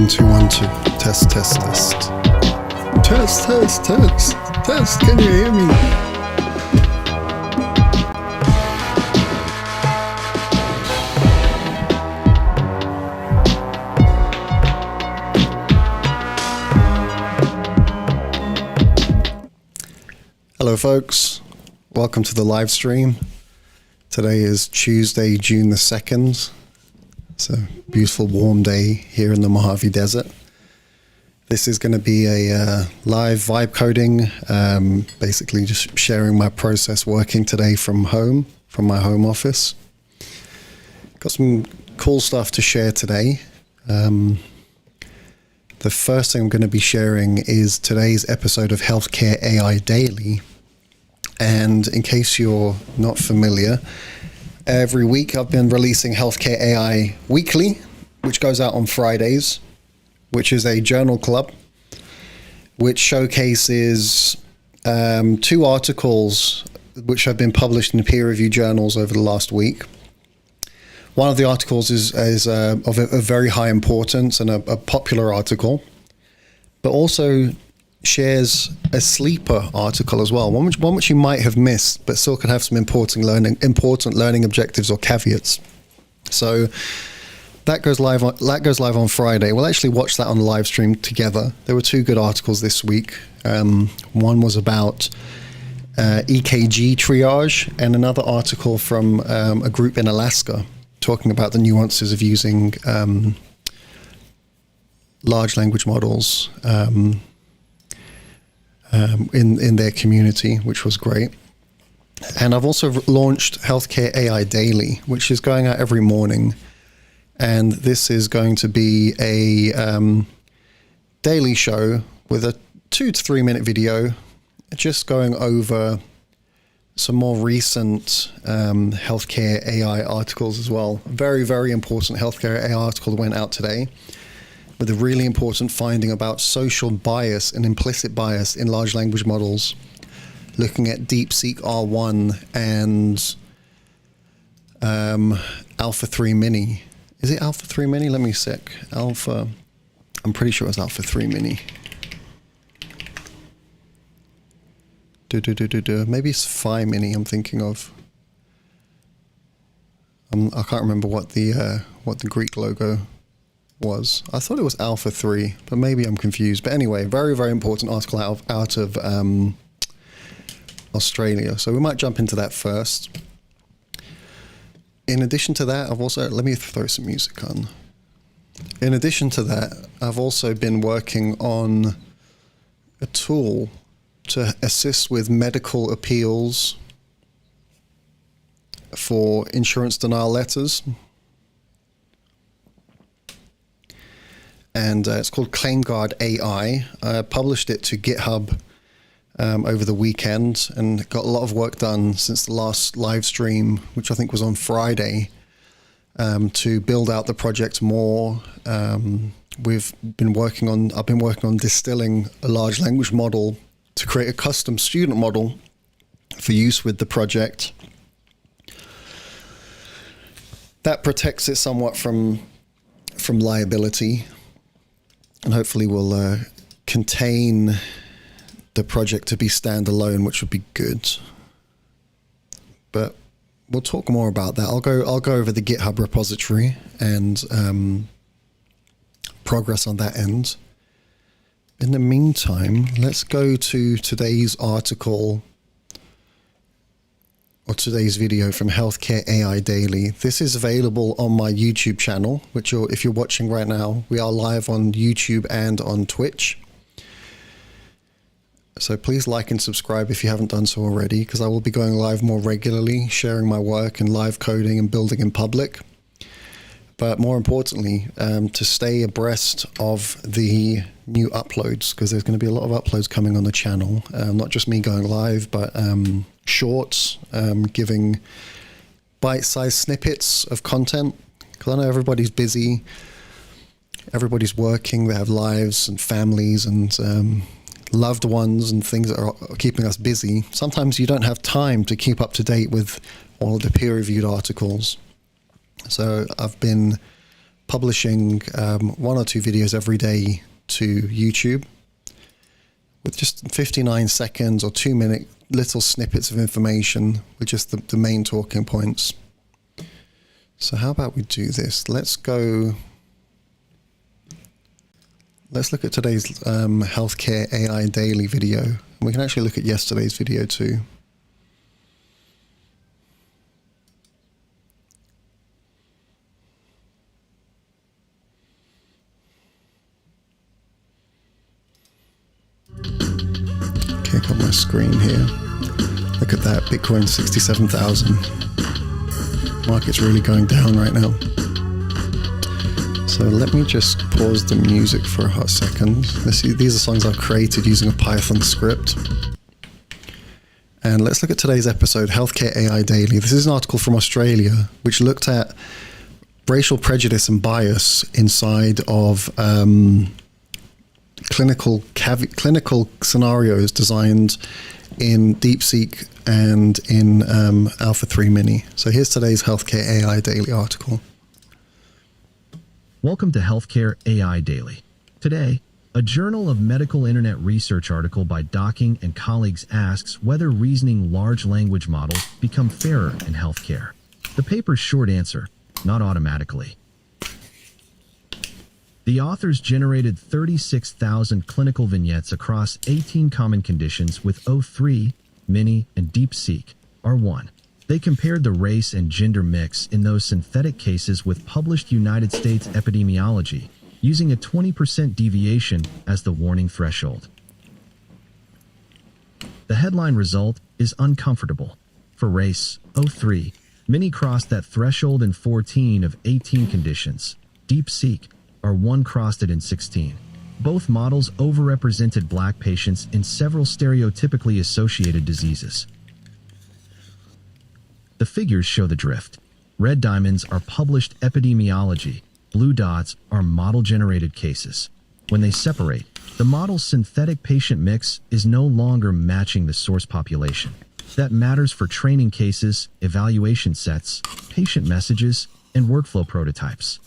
1 2 1 2. Test, test, test. Test, test, test. Test. Can you hear me? Hello, folks. Welcome to the live stream. Today is Tuesday, June the 2nd. It's a beautiful warm day here in the Mojave Desert. This is going to be a live vibe coding, basically just sharing my process working today from home, from my home office. Got some cool stuff to share today. The first thing I'm going to be sharing is today's episode of Healthcare AI Daily. And in case you're not familiar, every week I've been releasing Healthcare AI Weekly, which goes out on Fridays, which is a journal club, which showcases 2 articles which have been published in peer-reviewed journals over the last week. One of the articles is of a very high importance and a popular article, but also shares a sleeper article as well, one which you might have missed, but still could have some important learning objectives or caveats. So that goes live on Friday. We'll actually watch that on the live stream together. There were 2 good articles this week. One was about EKG triage, and another article from a group in Alaska talking about the nuances of using large language models in their community, which was great. And I've also launched Healthcare AI Daily, which is going out every morning. And this is going to be a daily show with a 2 to 3 minute video, just going over some more recent healthcare AI articles as well. A very, very important healthcare AI article that went out today, with a really important finding about social bias and implicit bias in large language models, looking at DeepSeek R1 and Alpha 3 Mini. Is it Alpha 3 Mini? Let me check. Alpha, I'm pretty sure it's Alpha 3 Mini. Maybe it's Phi Mini I'm thinking of. I can't remember what the Greek logo was. I thought it was Alpha 3, but maybe I'm confused. But anyway, very, very important article out of Australia. So we might jump into that first. In addition to that, let me throw some music on. In addition to that, I've also been working on a tool to assist with medical appeals for insurance denial letters. And it's called Claimguard AI. I published it to Github over the weekend and got a lot of work done since the last live stream, which I think was on Friday, to build out the project more. I've been working on distilling a large language model to create a custom student model for use with the project. That protects it somewhat from liability, and hopefully will contain the project to be standalone, which would be good. But we'll talk more about that. I'll go over the GitHub repository and progress on that end. In the meantime, let's go to today's article or today's video from Healthcare AI Daily. This is available on my YouTube channel, which if you're watching right now, we are live on YouTube and on Twitch. So please like and subscribe if you haven't done so already, because I will be going live more regularly, sharing my work and live coding and building in public. But more importantly, to stay abreast of the new uploads, because there's going to be a lot of uploads coming on the channel. Not just me going live, but shorts, giving bite-sized snippets of content. Because I know everybody's busy, everybody's working, they have lives and families and loved ones and things that are keeping us busy. Sometimes you don't have time to keep up to date with all of the peer-reviewed articles. So I've been publishing 1 or 2 videos every day to YouTube with just 59 seconds or 2-minute little snippets of information with just the main talking points. So how about we do this? Let's look at today's Healthcare AI Daily video. And we can actually look at yesterday's video too. Kick on my screen here. Look at that, Bitcoin 67,000. Market's really going down right now. So let me just pause the music for a hot second. These are songs I've created using a Python script. And let's look at today's episode, Healthcare AI Daily. This is an article from Australia, which looked at racial prejudice and bias inside of clinical scenarios designed in DeepSeek and in Alpha 3 Mini. So here's today's Healthcare AI Daily article. Welcome to Healthcare AI Daily. Today, a Journal of Medical Internet Research article by Docking and colleagues asks whether reasoning large language models become fairer in healthcare. The paper's short answer, not automatically. The authors generated 36,000 clinical vignettes across 18 common conditions with O3, Mini, and DeepSeek, R1. They compared the race and gender mix in those synthetic cases with published United States epidemiology, using a 20% deviation as the warning threshold. The headline result is uncomfortable. For race, O3, Mini crossed that threshold in 14 of 18 conditions. DeepSeek, R1 crossed it in 16. Both models overrepresented Black patients in several stereotypically associated diseases. The figures show the drift. Red diamonds are published epidemiology, blue dots are model-generated cases. When they separate, the model's synthetic patient mix is no longer matching the source population. That matters for training cases, evaluation sets, patient messages, and workflow prototypes.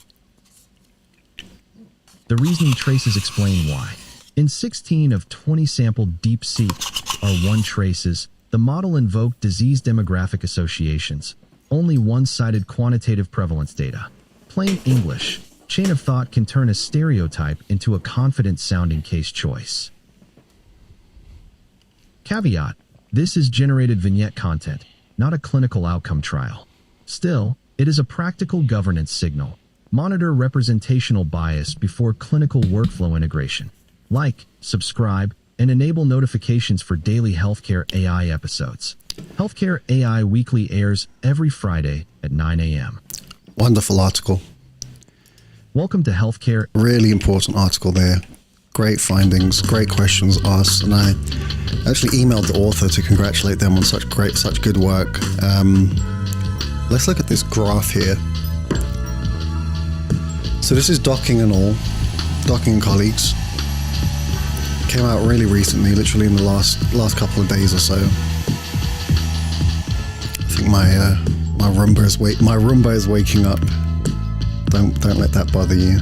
The reasoning traces explain why. In 16 of 20 sampled DeepSeek R1 traces, the model invoked disease demographic associations, only one-sided quantitative prevalence data. Plain English, chain of thought can turn a stereotype into a confident-sounding case choice. Caveat: this is generated vignette content, not a clinical outcome trial. Still, it is a practical governance signal. Monitor representational bias before clinical workflow integration. Like, subscribe, and enable notifications for daily Healthcare AI episodes. Healthcare AI Weekly airs every Friday at 9 a.m. Wonderful article. Welcome to Healthcare. Really important article there. Great findings, great questions asked, and I actually emailed the author to congratulate them on such good work. Let's look at this graph here. So this is Docking and colleagues. Came out really recently, literally in the last couple of days or so. I think my Roomba is waking up. Don't let that bother you.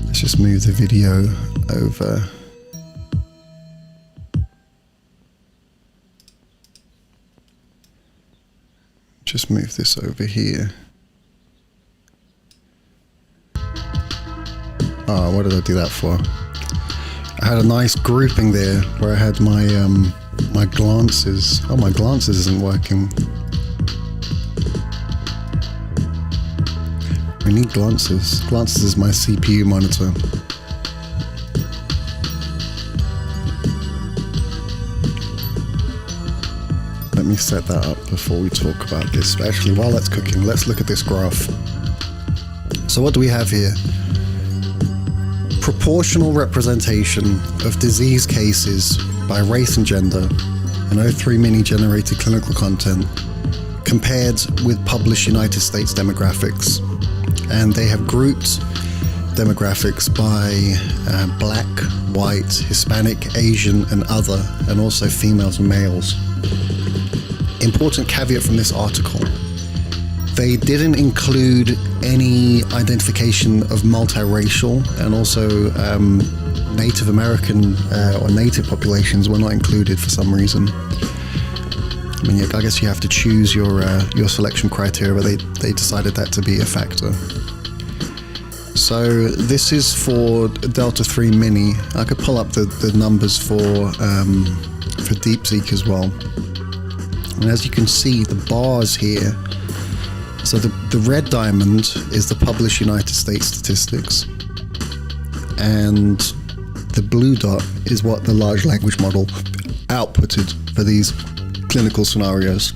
Let's just move the video over. Just move this over here. Oh, what did I do that for? I had a nice grouping there where I had my my glances. Oh, my glances isn't working. We need glances. Glances is my CPU monitor. Let me set that up before we talk about this. Actually, while that's cooking, let's look at this graph. So what do we have here? Proportional representation of disease cases by race and gender in O3 Mini generated clinical content compared with published United States demographics. And they have grouped demographics by Black, White, Hispanic, Asian, and other, and also females and males. Important caveat from this article. They didn't include any identification of multiracial, and also Native American or native populations were not included for some reason. I mean, I guess you have to choose your selection criteria, but they decided that to be a factor. So this is for Delta 3 Mini. I could pull up the numbers for DeepSeek as well. And as you can see, the bars here, so the red diamond is the published United States statistics, and the blue dot is what the large language model outputted for these clinical scenarios.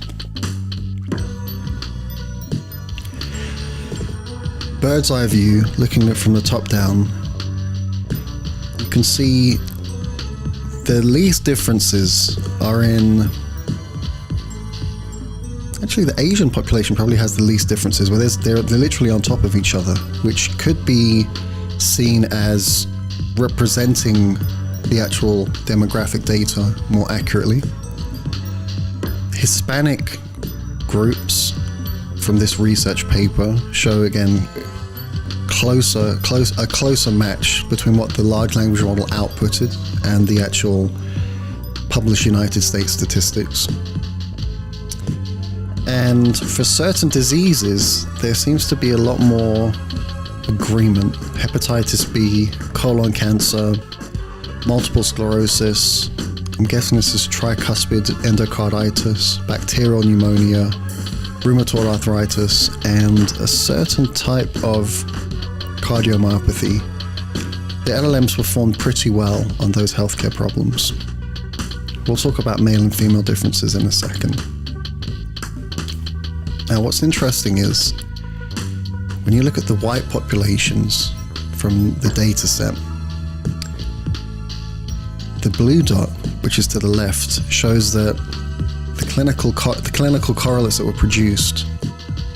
Bird's eye view, looking at it from the top down, you can see the least differences are in... Actually, the Asian population probably has the least differences, where they're literally on top of each other, which could be seen as representing the actual demographic data more accurately. Hispanic groups from this research paper show again a closer match between what the large language model outputted and the actual published United States statistics. And for certain diseases, there seems to be a lot more agreement. Hepatitis B, colon cancer, multiple sclerosis, I'm guessing this is tricuspid endocarditis, bacterial pneumonia, rheumatoid arthritis, and a certain type of cardiomyopathy. The LLMs performed pretty well on those healthcare problems. We'll talk about male and female differences in a second. Now, what's interesting is when you look at the white populations from the data set, the blue dot, which is to the left, shows that the clinical correlates that were produced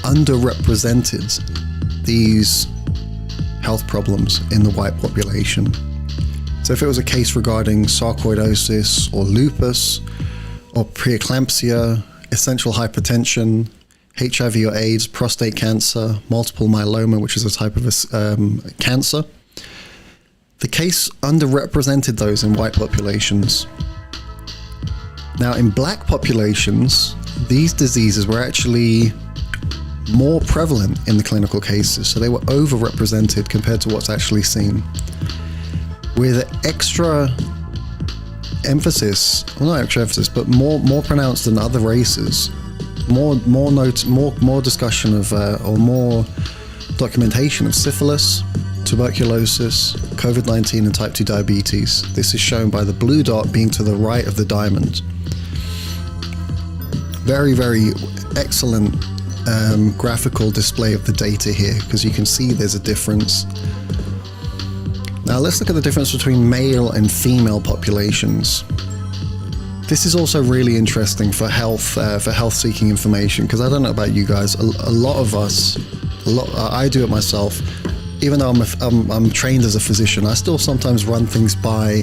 underrepresented these health problems in the white population. So if it was a case regarding sarcoidosis or lupus or preeclampsia, essential hypertension, HIV or AIDS, prostate cancer, multiple myeloma, which is a type of cancer, the case underrepresented those in white populations. Now, in black populations, these diseases were actually more prevalent in the clinical cases, so they were overrepresented compared to what's actually seen. With extra emphasis, well, not extra emphasis, but more pronounced than other races, more discussion of or more documentation of syphilis, tuberculosis, COVID-19, and type 2 diabetes. This is shown by the blue dot being to the right of the diamond. Very, very excellent graphical display of the data here, because you can see there's a difference. Now let's look at the difference between male and female populations. This is also really interesting for health-seeking information, because I don't know about you guys, a lot of us, I do it myself. Even though I'm trained as a physician, I still sometimes run things by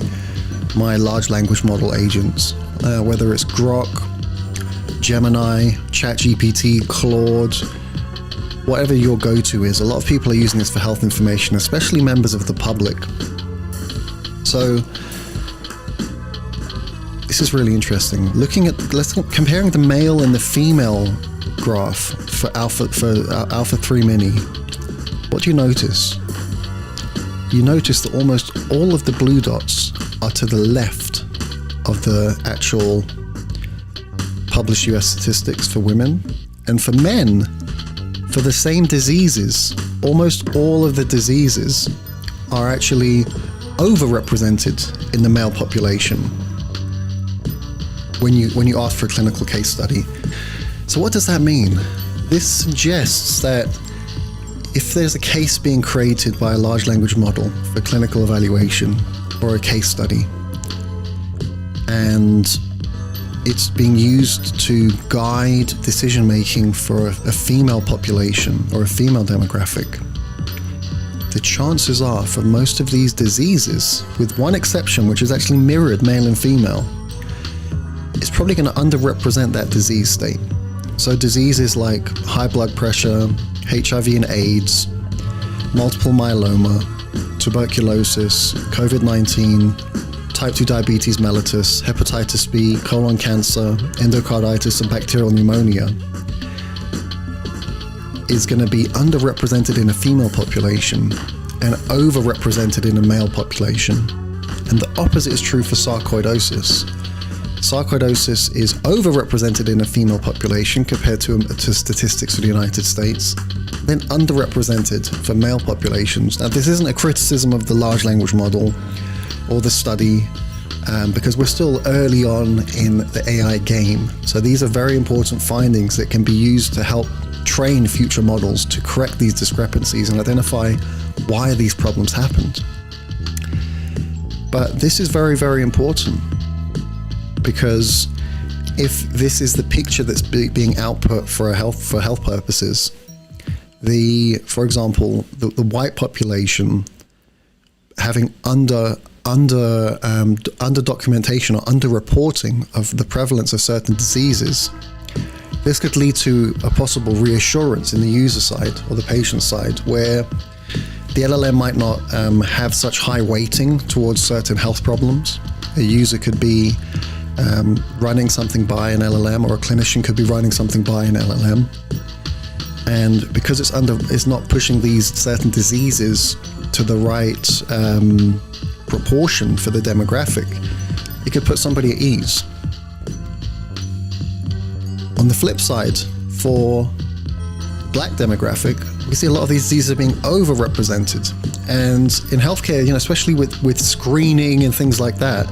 my large language model agents, whether it's Grok, Gemini, ChatGPT, Claude, whatever your go-to is. A lot of people are using this for health information, especially members of the public. So this is really interesting. Comparing the male and the female graph for Alpha 3 Mini. What do you notice? You notice that almost all of the blue dots are to the left of the actual published US statistics for women. And for men, for the same diseases, almost all of the diseases are actually overrepresented in the male population when you ask for a clinical case study. So what does that mean? This suggests that if there's a case being created by a large language model for clinical evaluation or a case study, and it's being used to guide decision making for a female population or a female demographic, the chances are for most of these diseases, with one exception, which is actually mirrored male and female, it's probably going to underrepresent that disease state. So diseases like high blood pressure, HIV and AIDS, multiple myeloma, tuberculosis, COVID-19, type 2 diabetes mellitus, hepatitis B, colon cancer, endocarditis, and bacterial pneumonia is going to be underrepresented in a female population and overrepresented in a male population. And the opposite is true for sarcoidosis. Sarcoidosis is overrepresented in a female population compared to statistics for the United States, then underrepresented for male populations. Now, this isn't a criticism of the large language model or the study, because we're still early on in the AI game. So these are very important findings that can be used to help train future models to correct these discrepancies and identify why these problems happened. But this is very, very important, because if this is the picture that's being output for health purposes, for example, the white population having under documentation or under reporting of the prevalence of certain diseases, this could lead to a possible reassurance in the user side or the patient side, where the LLM might not have such high weighting towards certain health problems. A user could be running something by an LLM, or a clinician could be running something by an LLM. And because it's not pushing these certain diseases to the right proportion for the demographic, it could put somebody at ease. On the flip side, for black demographic, we see a lot of these diseases are being overrepresented. And in healthcare, especially with screening and things like that,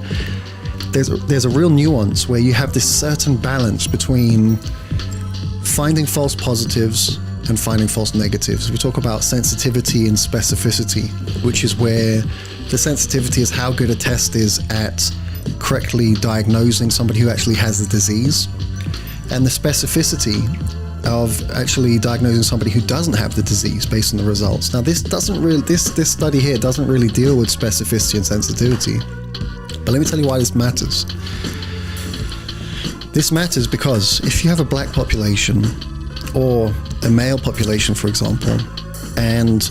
there's a real nuance where you have this certain balance between finding false positives and finding false negatives. We talk about sensitivity and specificity, which is where the sensitivity is how good a test is at correctly diagnosing somebody who actually has the disease, and the specificity of actually diagnosing somebody who doesn't have the disease based on the results. Now, this study here doesn't really deal with specificity and sensitivity, but let me tell you why this matters. This matters because if you have a black population or a male population, for example, and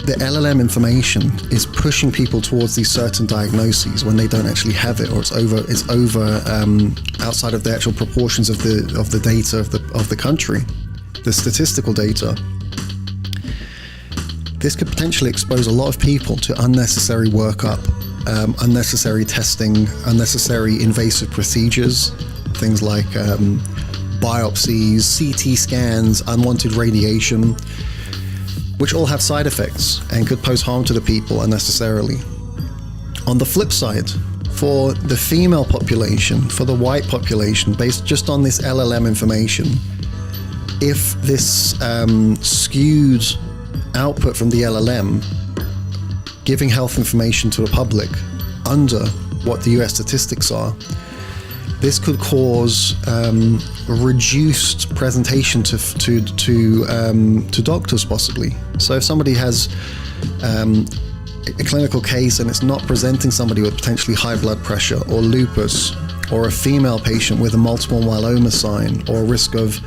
the LLM information is pushing people towards these certain diagnoses when they don't actually have it, or it's over outside of the actual proportions of the data of the country, the statistical data. This could potentially expose a lot of people to unnecessary workup, unnecessary testing, unnecessary invasive procedures, things like biopsies, CT scans, unwanted radiation, which all have side effects and could pose harm to the people unnecessarily. On the flip side, for the female population, for the white population, based just on this LLM information, if this skewed output from the LLM giving health information to the public under what the US statistics are, this could cause reduced presentation to doctors possibly. So if somebody has a clinical case and it's not presenting somebody with potentially high blood pressure or lupus, or a female patient with a multiple myeloma sign, or a risk of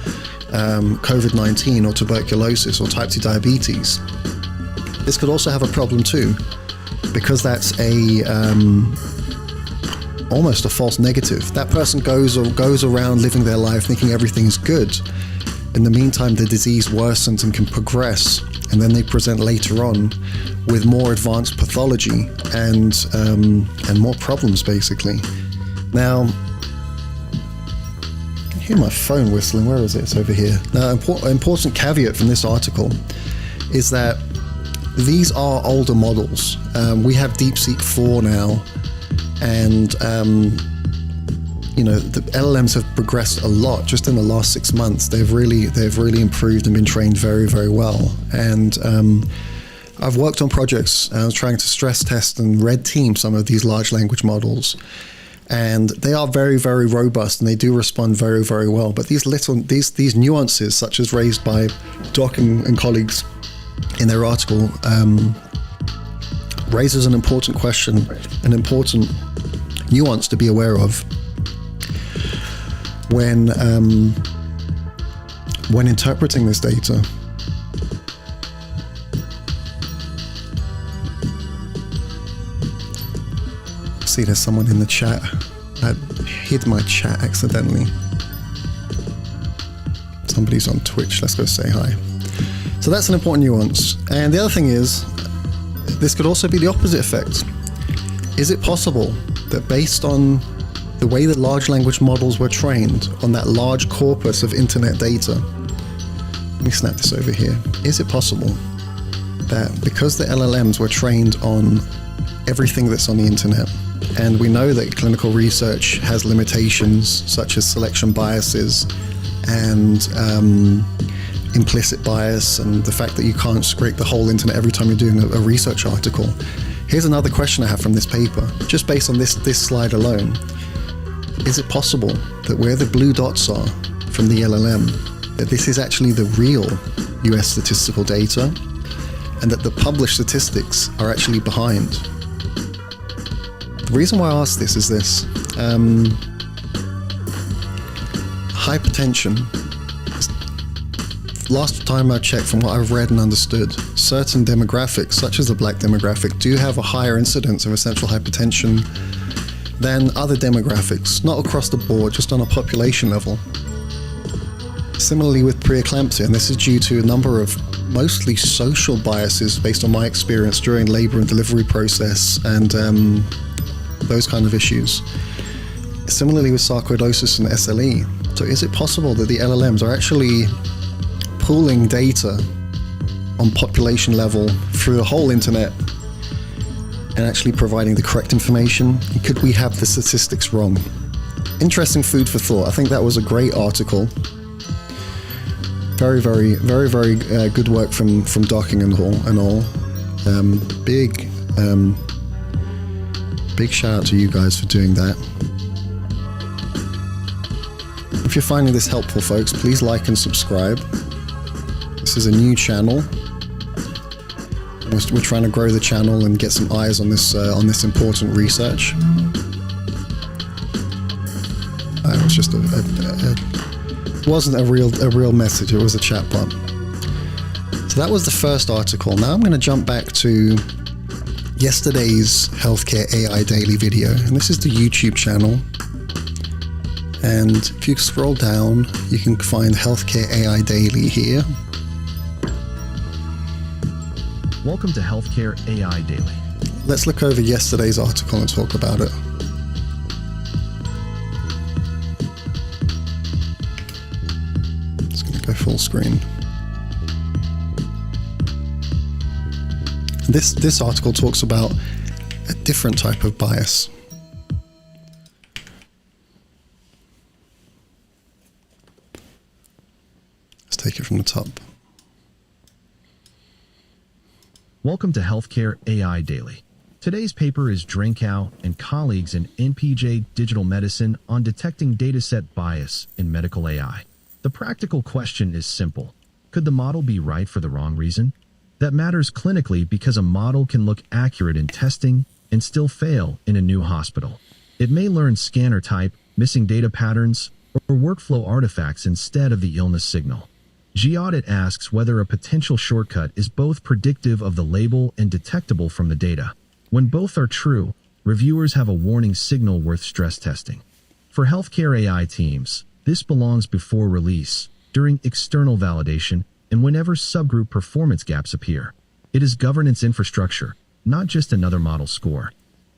COVID-19 or tuberculosis or type 2 diabetes, this could also have a problem too, because that's almost a false negative. That person goes around living their life thinking everything's good. In the meantime, the disease worsens and can progress, and then they present later on with more advanced pathology and more problems, basically. Now, I can hear my phone whistling. Where is it? It's over here. Now, an important caveat from this article is that these are older models. We have DeepSeek 4 now, and the LLMs have progressed a lot just in the last 6 months. They've really improved and been trained very, very well. And I've worked on projects trying to stress test and red team some of these large language models, and they are very, very robust, and they do respond very, very well. But these nuances, such as raised by Doc and colleagues in their article, raises an important question, an important nuance to be aware of when when interpreting this data, see there's someone in the chat. I hid my chat accidentally. Somebody's on Twitch. Let's go say hi. So that's an important nuance. And the other thing is, this could also be the opposite effect. Is it possible that based on the way that large language models were trained on that large corpus of internet data, let me snap this over here. Is it possible that because the LLMs were trained on everything that's on the internet, and we know that clinical research has limitations such as selection biases and implicit bias, and the fact that you can't scrape the whole internet every time you're doing a research article. Here's another question I have from this paper, just based on this slide alone. Is it possible that where the blue dots are from the LLM, that this is actually the real US statistical data, and that the published statistics are actually behind? The reason why I ask this is this. Hypertension, last time I checked, from what I've read and understood, certain demographics, such as the black demographic, do have a higher incidence of essential hypertension than other demographics, not across the board, just on a population level. Similarly with preeclampsia, and this is due to a number of mostly social biases based on my experience during labor and delivery process and those kind of issues. Similarly with sarcoidosis and SLE. So is it possible that the LLMs are actually pooling data on population level through the whole internet and actually providing the correct information? And could we have the statistics wrong? Interesting food for thought. I think that was a great article. Very good work from Docking and all. Big shout out to you guys for doing that. If you're finding this helpful, folks, please like and subscribe. This is a new channel. We're trying to grow the channel and get some eyes on this important research. It was just it wasn't a real message. It was a chatbot. So that was the first article. Now I'm going to jump back to yesterday's Healthcare AI Daily video, and this is the YouTube channel. And if you scroll down, you can find Healthcare AI Daily here. Welcome to Healthcare AI Daily. Let's look over yesterday's article and talk about it. It's going to go full screen. This article talks about a different type of bias. Let's take it from the top. Welcome to Healthcare AI Daily. Today's paper is Drenkow and colleagues in NPJ Digital Medicine on detecting dataset bias in medical AI. The practical question is simple. Could the model be right for the wrong reason? That matters clinically because a model can look accurate in testing and still fail in a new hospital. It may learn scanner type, missing data patterns, or workflow artifacts instead of the illness signal. G-Audit asks whether a potential shortcut is both predictive of the label and detectable from the data. When both are true, reviewers have a warning signal worth stress testing. For healthcare AI teams, this belongs before release, during external validation, and whenever subgroup performance gaps appear. It is governance infrastructure, not just another model score.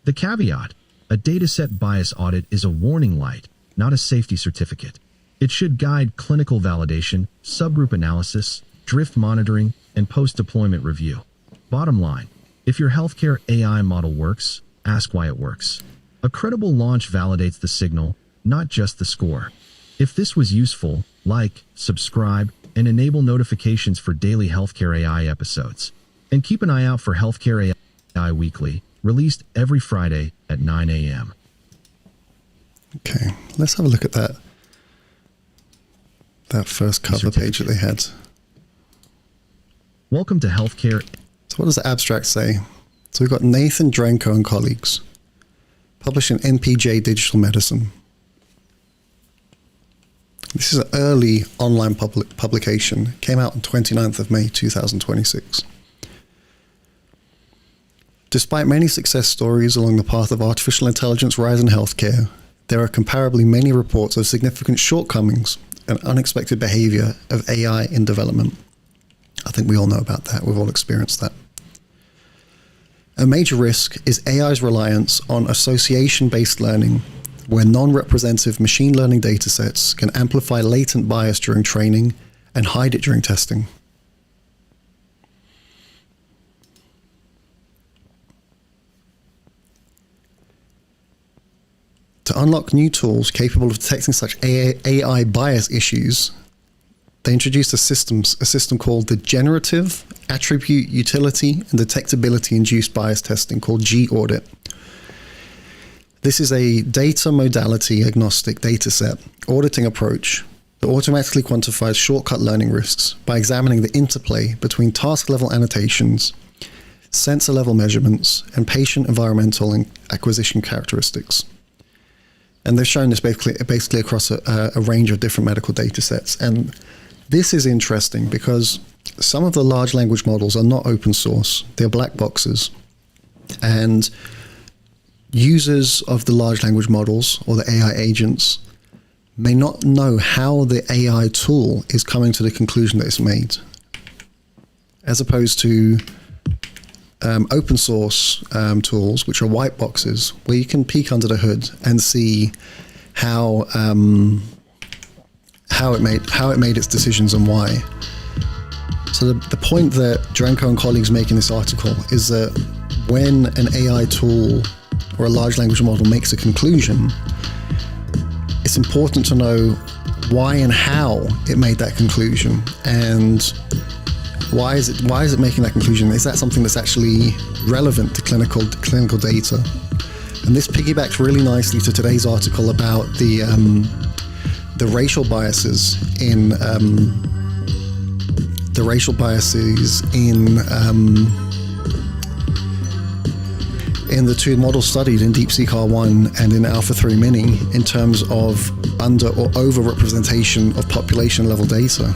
The caveat: a dataset bias audit is a warning light, not a safety certificate. It should guide clinical validation, subgroup analysis, drift monitoring, and post-deployment review. Bottom line, if your healthcare AI model works, ask why it works. A credible launch validates the signal, not just the score. If this was useful, like, subscribe, and enable notifications for daily Healthcare AI episodes. And keep an eye out for Healthcare AI Weekly, released every Friday at 9 a.m. Okay, let's have a look at that first cover page that they had. Welcome to Healthcare. So what does the abstract say? So we've got Nathan Drenkow and colleagues, published in NPJ Digital Medicine. This is an early online publication. Came out on 29th of May 2026. Despite many success stories along the path of artificial intelligence rise in healthcare, there are comparably many reports of significant shortcomings and unexpected behavior of AI in development. I think we all know about that. We've all experienced that. A major risk is AI's reliance on association-based learning, where non-representative machine learning datasets can amplify latent bias during training and hide it during testing. To unlock new tools capable of detecting such AI bias issues, they introduced a system called the Generative Attribute Utility and Detectability Induced Bias Testing, called G-Audit. This is a data modality agnostic dataset auditing approach that automatically quantifies shortcut learning risks by examining the interplay between task-level annotations, sensor-level measurements, and patient environmental and acquisition characteristics. And they've shown this basically across a range of different medical data sets. And this is interesting because some of the large language models are not open source. They're black boxes. And users of the large language models or the AI agents may not know how the AI tool is coming to the conclusion that it's made, as opposed to open source tools, which are white boxes, where you can peek under the hood and see how it made its decisions and why. So the point that Drenko and colleagues make in this article is that when an AI tool or a large language model makes a conclusion, it's important to know why and how it made that conclusion, and why is it making that conclusion? Is that something that's actually relevant to clinical data? And this piggybacks really nicely to today's article about the racial biases in the two models studied in DeepSeek R1 and in Alpha 3 Mini in terms of under or over representation of population level data.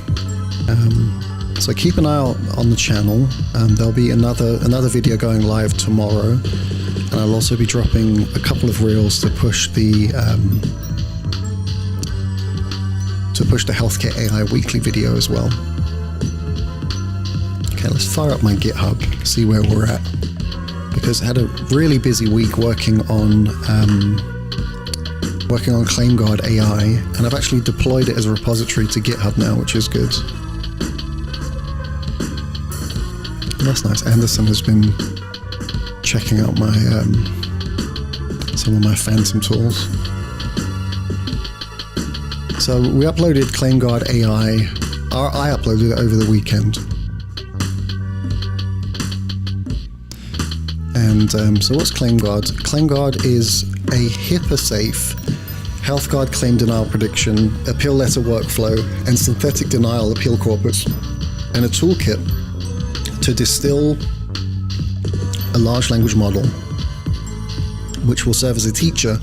So keep an eye out on the channel. There'll be another video going live tomorrow, and I'll also be dropping a couple of reels to push the Healthcare AI Weekly video as well. Okay, let's fire up my GitHub, see where we're at, because I had a really busy week working on Claimguard AI, and I've actually deployed it as a repository to GitHub now, which is good. That's nice. Anderson has been checking out my some of my Phantom tools. So we uploaded Claimguard AI, or I uploaded it over the weekend. And so what's Claimguard? Claimguard is a HIPAA-safe HealthGuard claim denial prediction, appeal letter workflow, and synthetic denial appeal corpus, and a toolkit to distill a large language model, which will serve as a teacher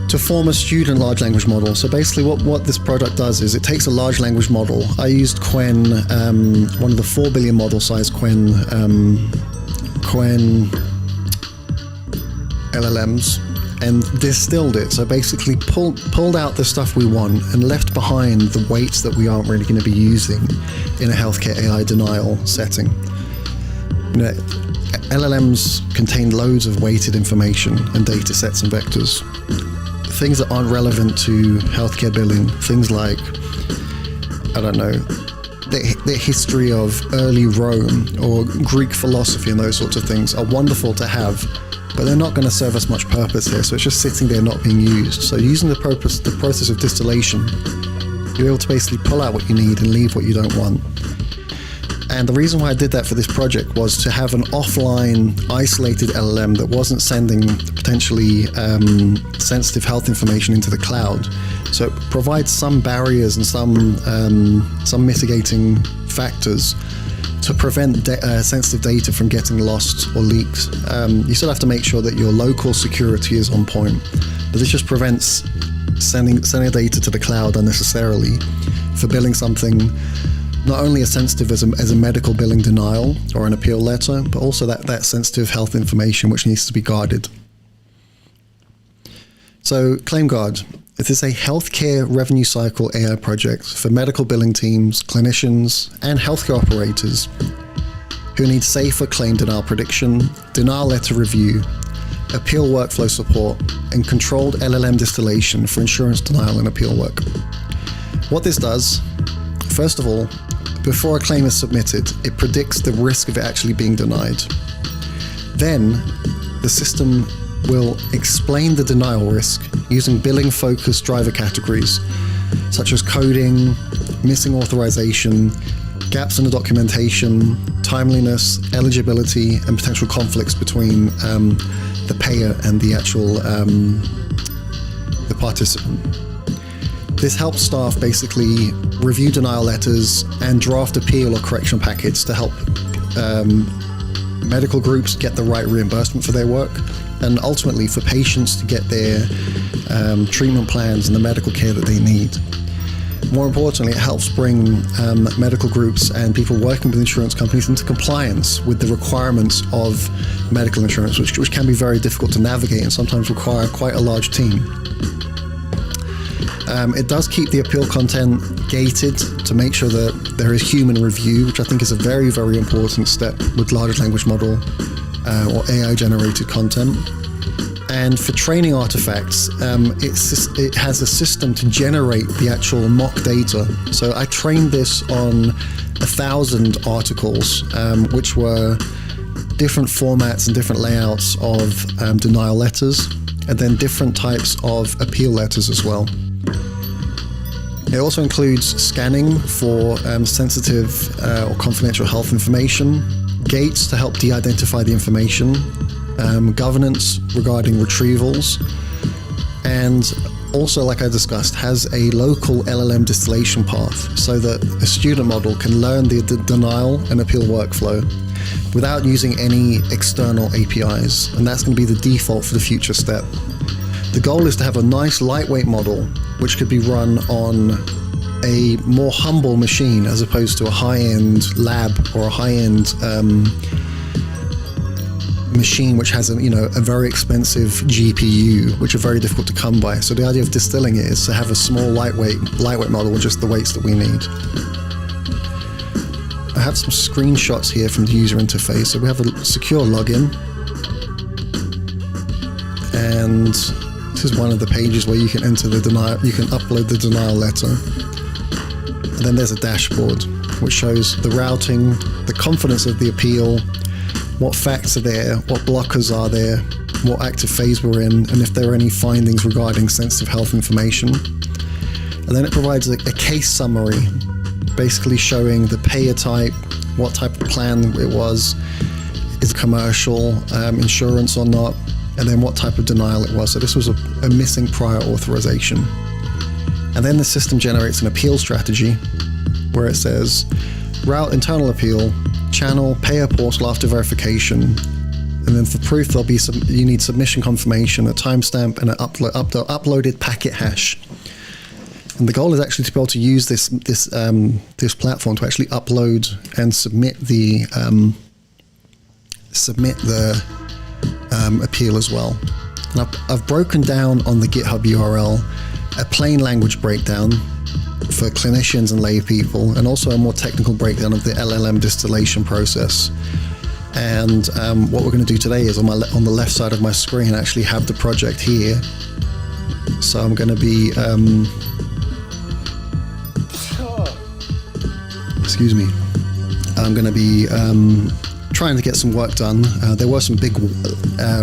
to form a student large language model. So basically what this product does is it takes a large language model. I used Quen, one of the 4 billion model size Quen LLMs, and distilled it. So basically pulled out the stuff we want and left behind the weights that we aren't really going to be using in a healthcare AI denial setting. You know, LLMs contain loads of weighted information and data sets and vectors. Things that aren't relevant to healthcare billing, things like, I don't know, the history of early Rome or Greek philosophy and those sorts of things are wonderful to have, but they're not going to serve us much purpose here, so it's just sitting there not being used. So using the process of distillation, you're able to basically pull out what you need and leave what you don't want. And the reason why I did that for this project was to have an offline, isolated LLM that wasn't sending potentially sensitive health information into the cloud. So it provides some barriers and some mitigating factors to prevent sensitive data from getting lost or leaked. You still have to make sure that your local security is on point, but this just prevents sending data to the cloud unnecessarily for billing something not only as sensitive as a medical billing denial or an appeal letter, but also that sensitive health information which needs to be guarded. So Claimguard, it is a healthcare revenue cycle AI project for medical billing teams, clinicians, and healthcare operators who need safer claim denial prediction, denial letter review, appeal workflow support, and controlled LLM distillation for insurance denial and appeal work. What this does, first of all, before a claim is submitted, it predicts the risk of it actually being denied. Then, the system will explain the denial risk using billing-focused driver categories, such as coding, missing authorization, gaps in the documentation, timeliness, eligibility, and potential conflicts between the payer and the actual the participant. This helps staff basically review denial letters and draft appeal or correction packets to help medical groups get the right reimbursement for their work, and ultimately for patients to get their treatment plans and the medical care that they need. More importantly, it helps bring medical groups and people working with insurance companies into compliance with the requirements of medical insurance, which can be very difficult to navigate and sometimes require quite a large team. It does keep the appeal content gated to make sure that there is human review, which I think is a very, very important step with large language model or AI-generated content. And for training artifacts, it has a system to generate the actual mock data. So I trained this on 1,000 articles, which were different formats and different layouts of denial letters, and then different types of appeal letters as well. It also includes scanning for sensitive or confidential health information, gates to help de-identify the information, governance regarding retrievals, and also, like I discussed, has a local LLM distillation path so that a student model can learn the denial and appeal workflow without using any external APIs, and that's going to be the default for the future step. The goal is to have a nice lightweight model which could be run on a more humble machine as opposed to a high-end lab or a high-end machine which has a very expensive GPU, which are very difficult to come by. So the idea of distilling it is to have a small lightweight model with just the weights that we need. I have some screenshots here from the user interface. So we have a secure login, and this is one of the pages where you can enter the denial, you can upload the denial letter. And then there's a dashboard which shows the routing, the confidence of the appeal, what facts are there, what blockers are there, what active phase we're in, and if there are any findings regarding sensitive health information. And then it provides a case summary, basically showing the payer type, what type of plan it was, is it commercial, insurance or not, and then what type of denial it was. So this was a missing prior authorization. And then the system generates an appeal strategy where it says, route internal appeal, channel payer portal after verification, and then for proof you need submission confirmation, a timestamp, and an uploaded packet hash. And the goal is actually to be able to use this platform to actually upload and submit the appeal as well. And I've broken down on the GitHub URL a plain language breakdown for clinicians and lay people, and also a more technical breakdown of the LLM distillation process. And what we're going to do today is on the left side of my screen actually have the project here. So I'm going to be I'm going to be trying to get some work done. There were some big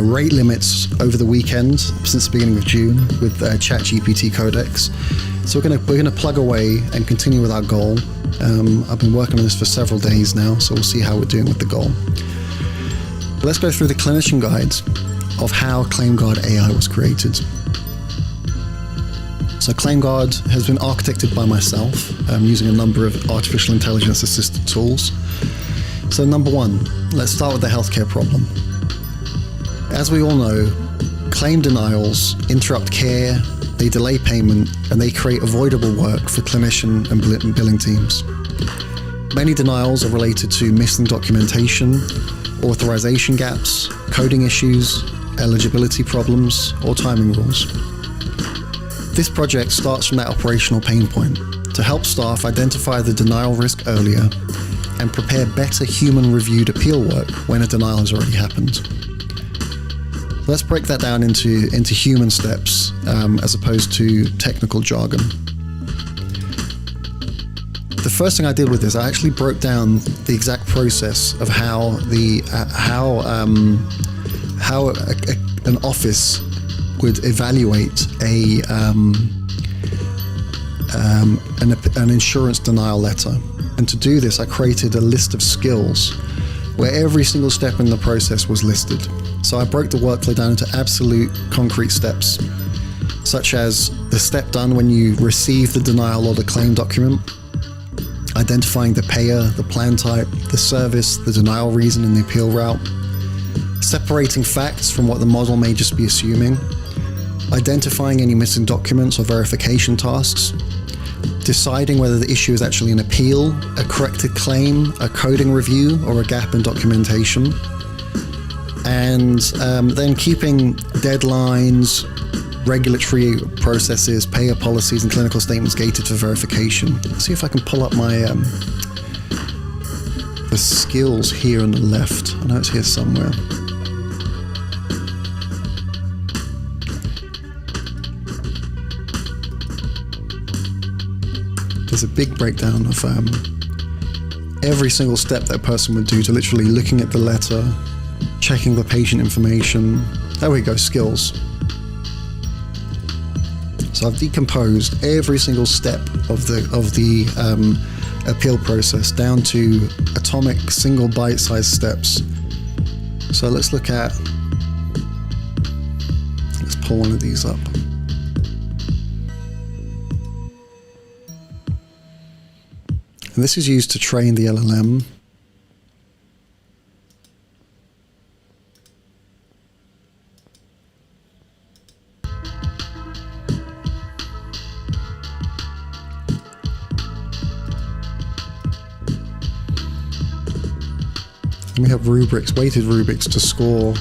rate limits over the weekend since the beginning of June with ChatGPT codecs. So we're going to plug away and continue with our goal. I've been working on this for several days now, so we'll see how we're doing with the goal. But let's go through the clinician guides of how Claimguard AI was created. So Claimguard has been architected by myself using a number of artificial intelligence assisted tools. So number one, let's start with the healthcare problem. As we all know, claim denials interrupt care they delay payment, and they create avoidable work for clinician and billing teams. Many denials are related to missing documentation, authorization gaps, coding issues, eligibility problems, or timing rules. This project starts from that operational pain point to help staff identify the denial risk earlier and prepare better human-reviewed appeal work when a denial has already happened. Let's break that down into human steps as opposed to technical jargon. The first thing I did with this, I actually broke down the exact process of how an office would evaluate an insurance denial letter. And to do this, I created a list of skills where every single step in the process was listed. So I broke the workflow down into absolute concrete steps, such as the step done when you receive the denial or the claim document, identifying the payer, the plan type, the service, the denial reason, and the appeal route, separating facts from what the model may just be assuming, identifying any missing documents or verification tasks, deciding whether the issue is actually an appeal, a corrected claim, a coding review, or a gap in documentation, and then keeping deadlines, regulatory processes, payer policies, and clinical statements gated for verification. Let's see if I can pull up my the skills here on the left. I know it's here somewhere. There's a big breakdown of every single step that a person would do to literally looking at the letter, checking the patient information. There we go, skills. So I've decomposed every single step of the appeal process down to atomic single bite-sized steps. So let's pull one of these up. And this is used to train the LLM. And we have rubrics, weighted rubrics to score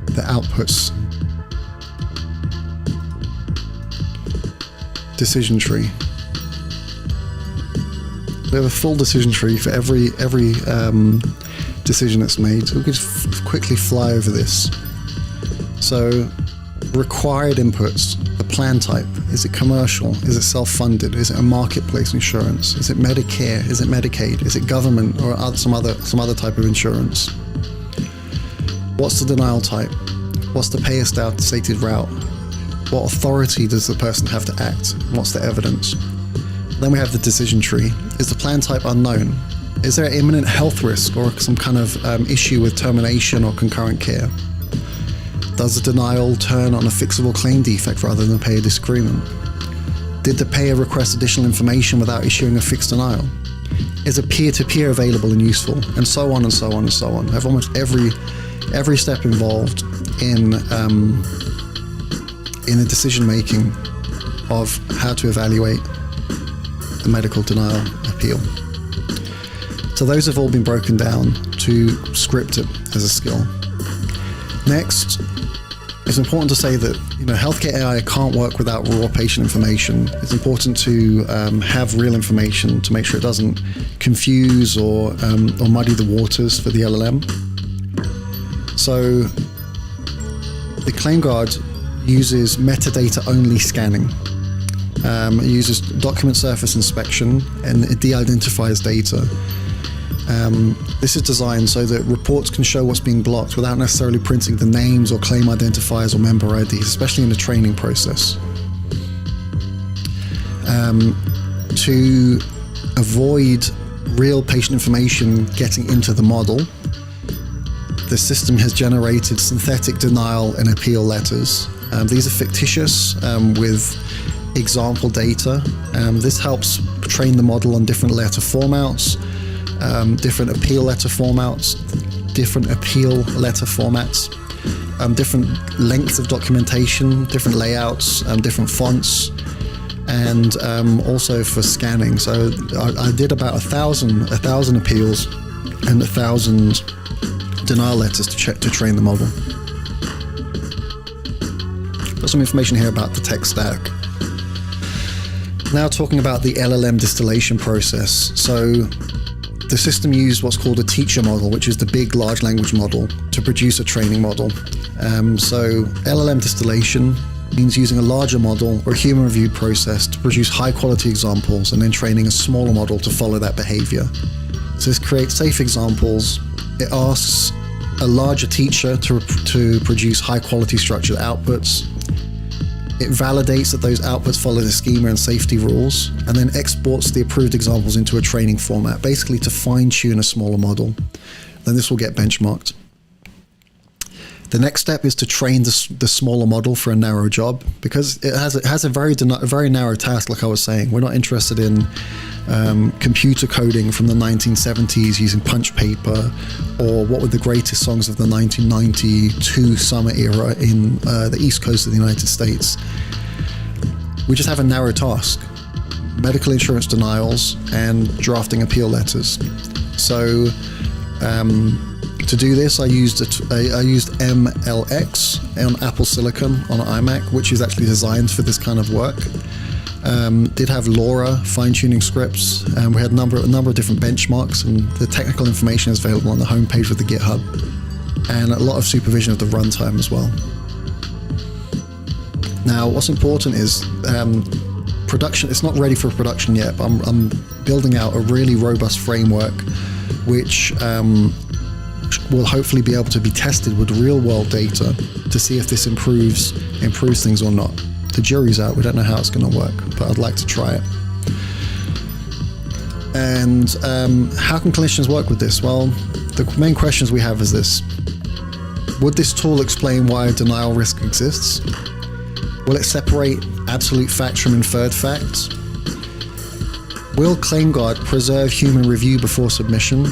the outputs. Decision tree. We have a full decision tree for every decision that's made. So we could quickly fly over this. So, required inputs, the plan type. Is it commercial? Is it self-funded? Is it a marketplace insurance? Is it Medicare? Is it Medicaid? Is it government or some other type of insurance? What's the denial type? What's the payer stated route? What authority does the person have to act? What's the evidence? Then we have the decision tree. Is the plan type unknown? Is there an imminent health risk or some kind of issue with termination or concurrent care? Does the denial turn on a fixable claim defect rather than a payer disagreement? Did the payer request additional information without issuing a fixed denial? Is a peer-to-peer available and useful? And so on and so on and so on. I have almost every step involved in the decision making of how to evaluate the medical denial appeal. So those have all been broken down to script it as a skill. Next, it's important to say that healthcare AI can't work without raw patient information. It's important to have real information to make sure it doesn't confuse or muddy the waters for the LLM. So the Claimguard uses metadata-only scanning. It uses document surface inspection and it de-identifies data. This is designed so that reports can show what's being blocked without necessarily printing the names or claim identifiers or member IDs, especially in the training process. To avoid real patient information getting into the model, the system has generated synthetic denial and appeal letters. These are fictitious with example data. This helps train the model on different letter formats, different appeal letter formats, different lengths of documentation, different layouts, different fonts, and also for scanning. So I did about 1,000 appeals and 1,000 denial letters to train the model. Got some information here about the tech stack. Now talking about the LLM distillation process. So the system used what's called a teacher model, which is the big large language model, to produce a training model. So LLM distillation means using a larger model or human reviewed process to produce high quality examples and then training a smaller model to follow that behavior. So this creates safe examples. It asks a larger teacher to produce high quality structured outputs. It validates that those outputs follow the schema and safety rules, and then exports the approved examples into a training format, basically to fine-tune a smaller model. Then this will get benchmarked. The next step is to train the smaller model for a narrow job, because it has a very narrow task, like I was saying. We're not interested in computer coding from the 1970s using punch paper, or what were the greatest songs of the 1992 summer era in the East Coast of the United States. We just have a narrow task: medical insurance denials and drafting appeal letters. So to do this, I used MLX on Apple Silicon on an iMac, which is actually designed for this kind of work. Did have LoRa fine-tuning scripts, and we had a number of different benchmarks, and the technical information is available on the homepage of the GitHub, and a lot of supervision of the runtime as well. Now, what's important is production. It's not ready for production yet, but I'm building out a really robust framework, which will hopefully be able to be tested with real-world data to see if this improves things or not. The jury's out. We don't know how it's going to work, but I'd like to try it. And how can clinicians work with this? Well, the main questions we have is this: would this tool explain why a denial risk exists? Will it separate absolute facts from inferred facts? Will Claimguard preserve human review before submission?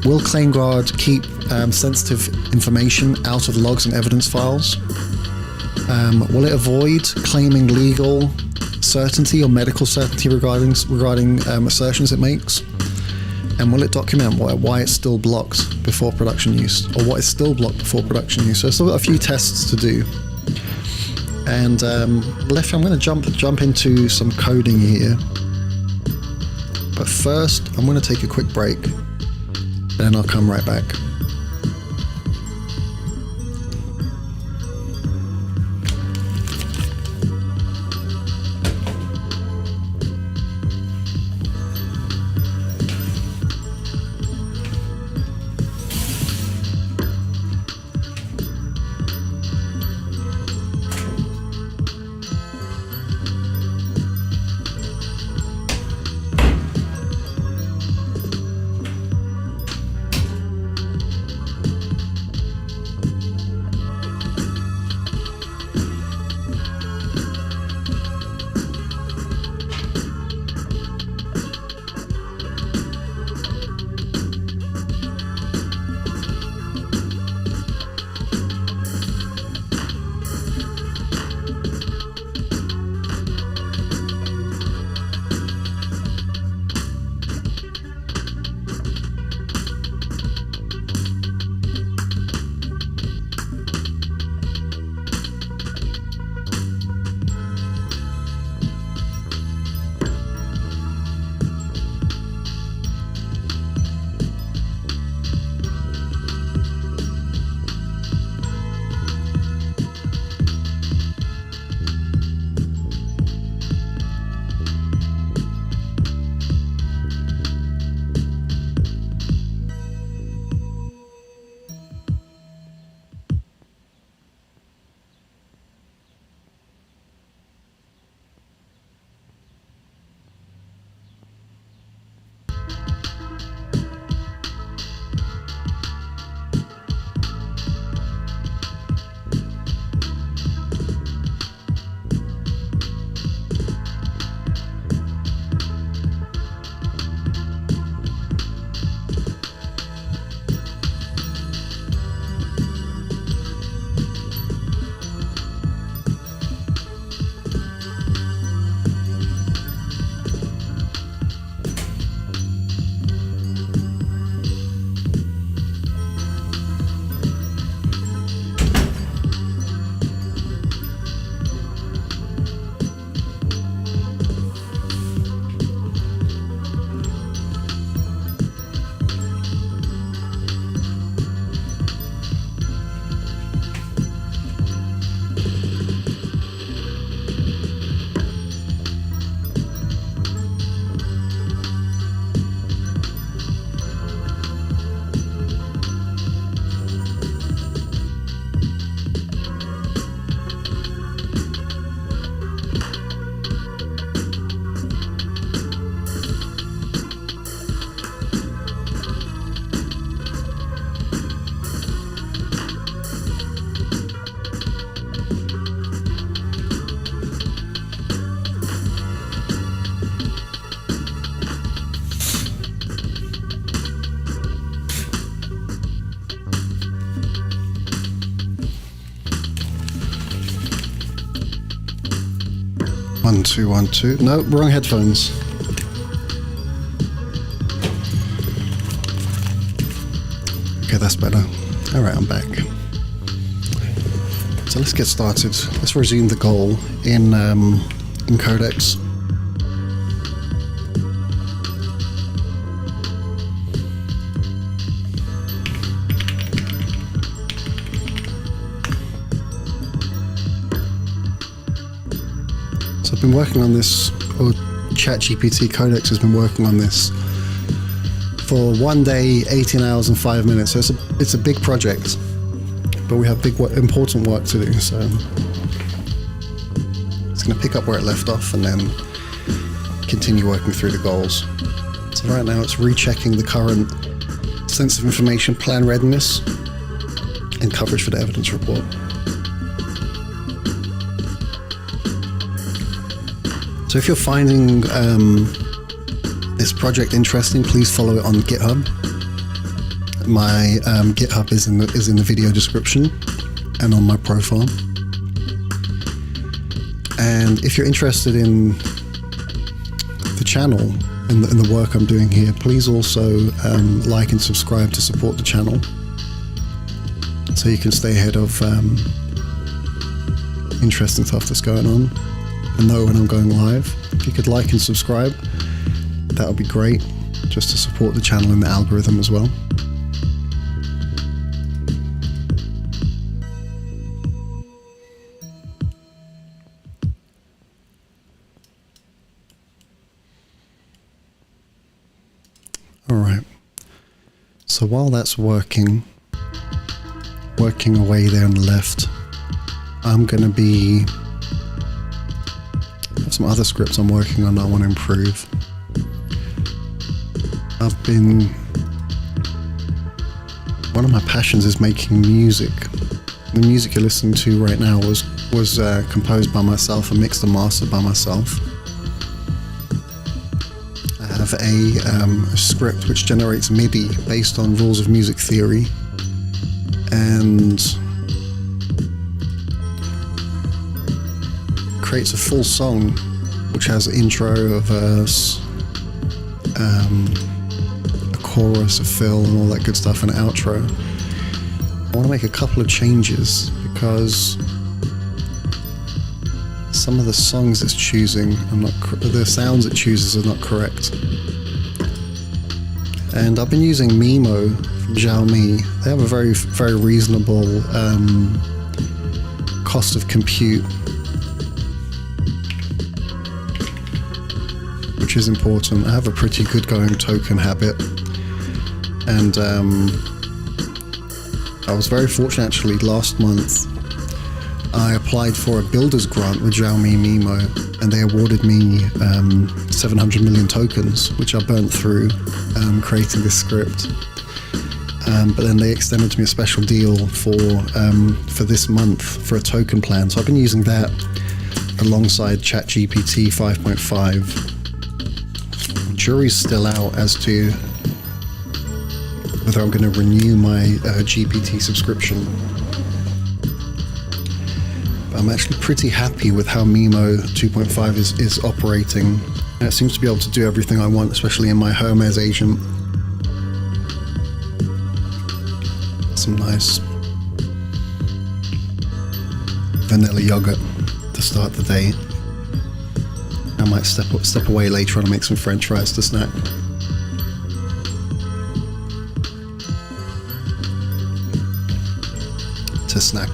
Will Claimguard keep sensitive information out of logs and evidence files? Will it avoid claiming legal certainty or medical certainty regarding assertions it makes? And will it document why it's still blocked before production use, or what is still blocked before production use? So I've still got a few tests to do. And I'm going to jump into some coding here. But first, I'm going to take a quick break, and then I'll come right back. 2, 1, 2. No, wrong headphones. Okay, that's better. All right, I'm back. So let's get started. Let's resume the goal in Codex. So I've been working on this, or ChatGPT Codex has been working on this for 1 day, 18 hours and 5 minutes. So it's a big project, but we have important work to do. So it's going to pick up where it left off and then continue working through the goals. So right now it's rechecking the current sensitive information plan readiness and coverage for the evidence report. So if you're finding this project interesting, please follow it on GitHub. My GitHub is in the video description and on my profile. And if you're interested in the channel and the work I'm doing here, please also like and subscribe to support the channel, so you can stay ahead of interesting stuff that's going on and know when I'm going live. If you could like and subscribe, that would be great, just to support the channel and the algorithm as well. All right. So while that's working away there on the left, I'm going to be have some other scripts I'm working on that I want to improve. One of my passions is making music. The music you're listening to right now was composed by myself and mixed and mastered by myself. I have a script which generates MIDI based on rules of music theory and creates a full song which has an intro, a verse, a chorus, a fill, and all that good stuff, and an outro. I want to make a couple of changes because some of the songs it's choosing the sounds it chooses are not correct. And I've been using Mimo from Xiaomi. They have a very, very reasonable cost of compute, which is important. I have a pretty good going token habit, and I was very fortunate actually. Last month I applied for a builder's grant with Xiaomi Mimo, and they awarded me 700 million tokens, which I burnt through creating this script. But then they extended to me a special deal for this month for a token plan. So I've been using that alongside ChatGPT 5.5. Jury's still out as to whether I'm going to renew my GPT subscription. But I'm actually pretty happy with how Mimo 2.5 is operating. And it seems to be able to do everything I want, especially in my Hermes agent. Some nice vanilla yogurt to start the day. I might step away later on and make some French fries to snack.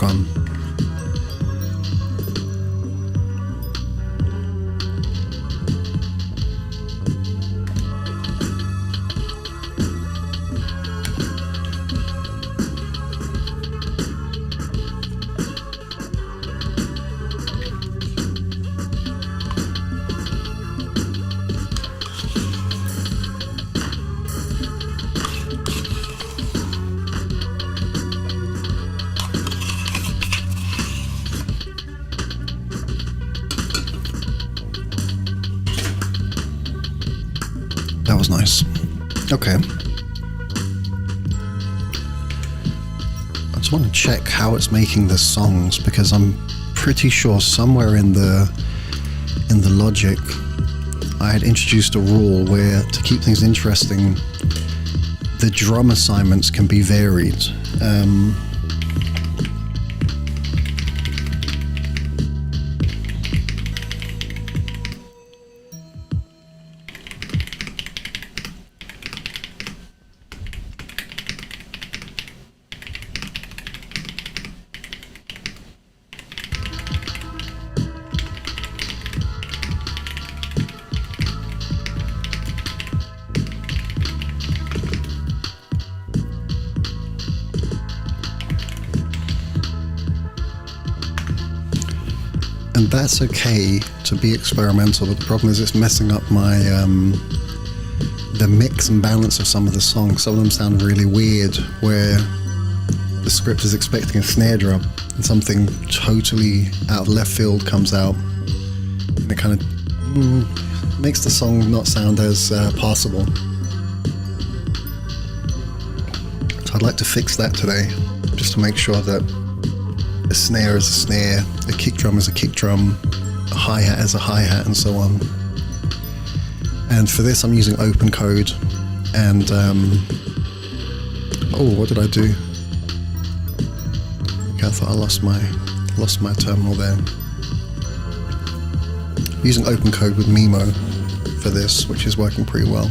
On. That was nice. Okay. I just want to check how it's making the songs, because I'm pretty sure somewhere in the in the logic, I had introduced a rule where, to keep things interesting, the drum assignments can be varied. And that's okay to be experimental, but the problem is it's messing up my the mix and balance of some of the songs. Some of them sound really weird, where the script is expecting a snare drum and something totally out of left field comes out, and it kind of makes the song not sound as passable. So I'd like to fix that today, just to make sure that a snare is a snare, a kick drum is a kick drum, a hi-hat is a hi-hat, and so on. And for this I'm using open code, and oh, what did I do? Okay, I thought I lost my terminal there. I'm using open code with Mimo for this, which is working pretty well.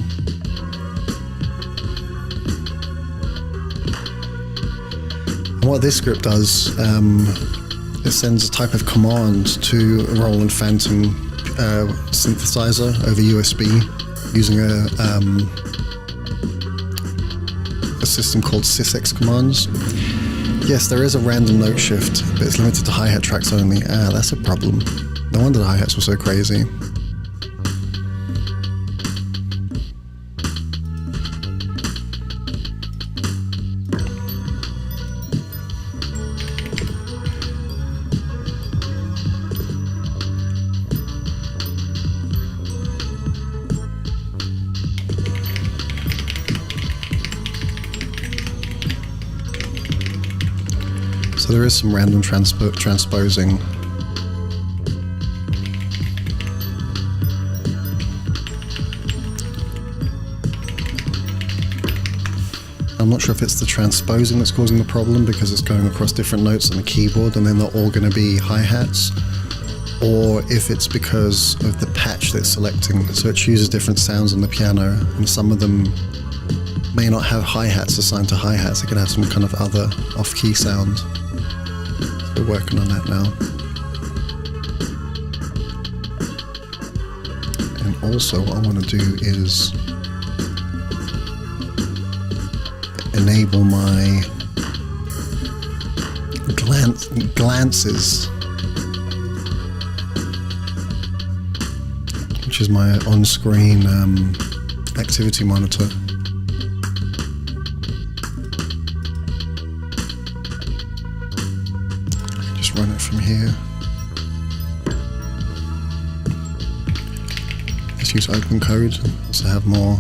And what this script does, it sends a type of command to a Roland Phantom synthesizer over USB using a system called sysx commands. Yes, there is a random note shift, but it's limited to hi-hat tracks only. That's a problem. No wonder the hi-hats were so crazy. So there is some random transposing. I'm not sure if it's the transposing that's causing the problem, because it's going across different notes on the keyboard and they're not all going to be hi-hats, or if it's because of the patch that it's selecting. So it chooses different sounds on the piano, and some of them may not have hi-hats assigned to hi-hats. It could have some kind of other off-key sound. So we're working on that now. And also what I want to do is enable my glances, which is my on-screen activity monitor. Just run it from here. Let's use open code to have more.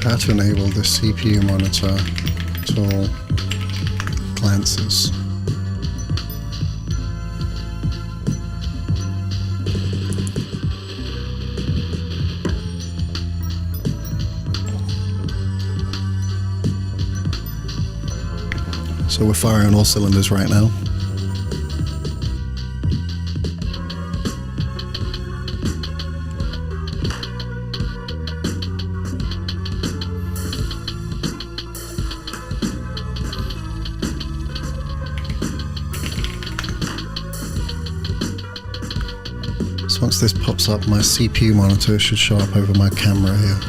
How to enable the CPU monitor tool glances. So we're firing on all cylinders right now. So once this pops up, my CPU monitor should show up over my camera here.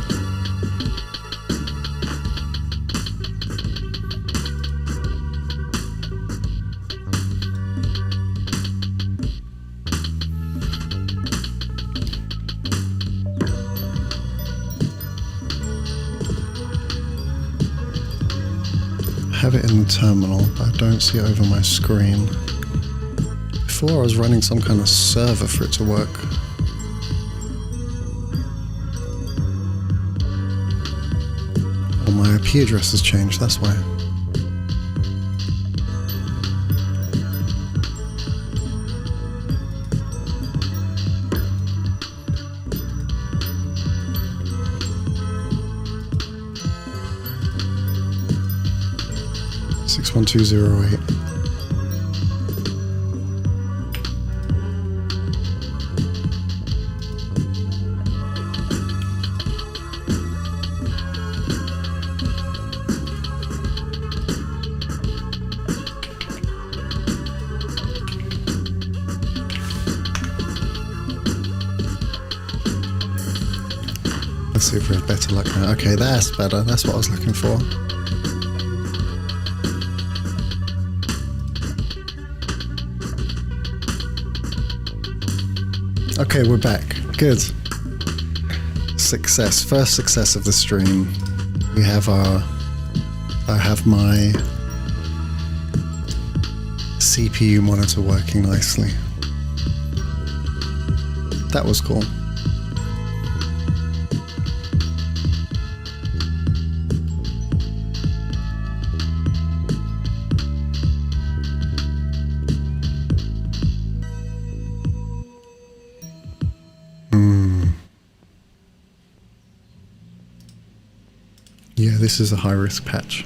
I have it in the terminal, but I don't see it over my screen. Before I was running some kind of server for it to work. Oh, my IP address has changed, that's why. Six 1208. Let's see if we have better luck now. Okay, that's better. That's what I was looking for. Okay, we're back. Good. Success. First success of the stream. We have I have my CPU monitor working nicely. That was cool. Yeah, this is a high-risk patch.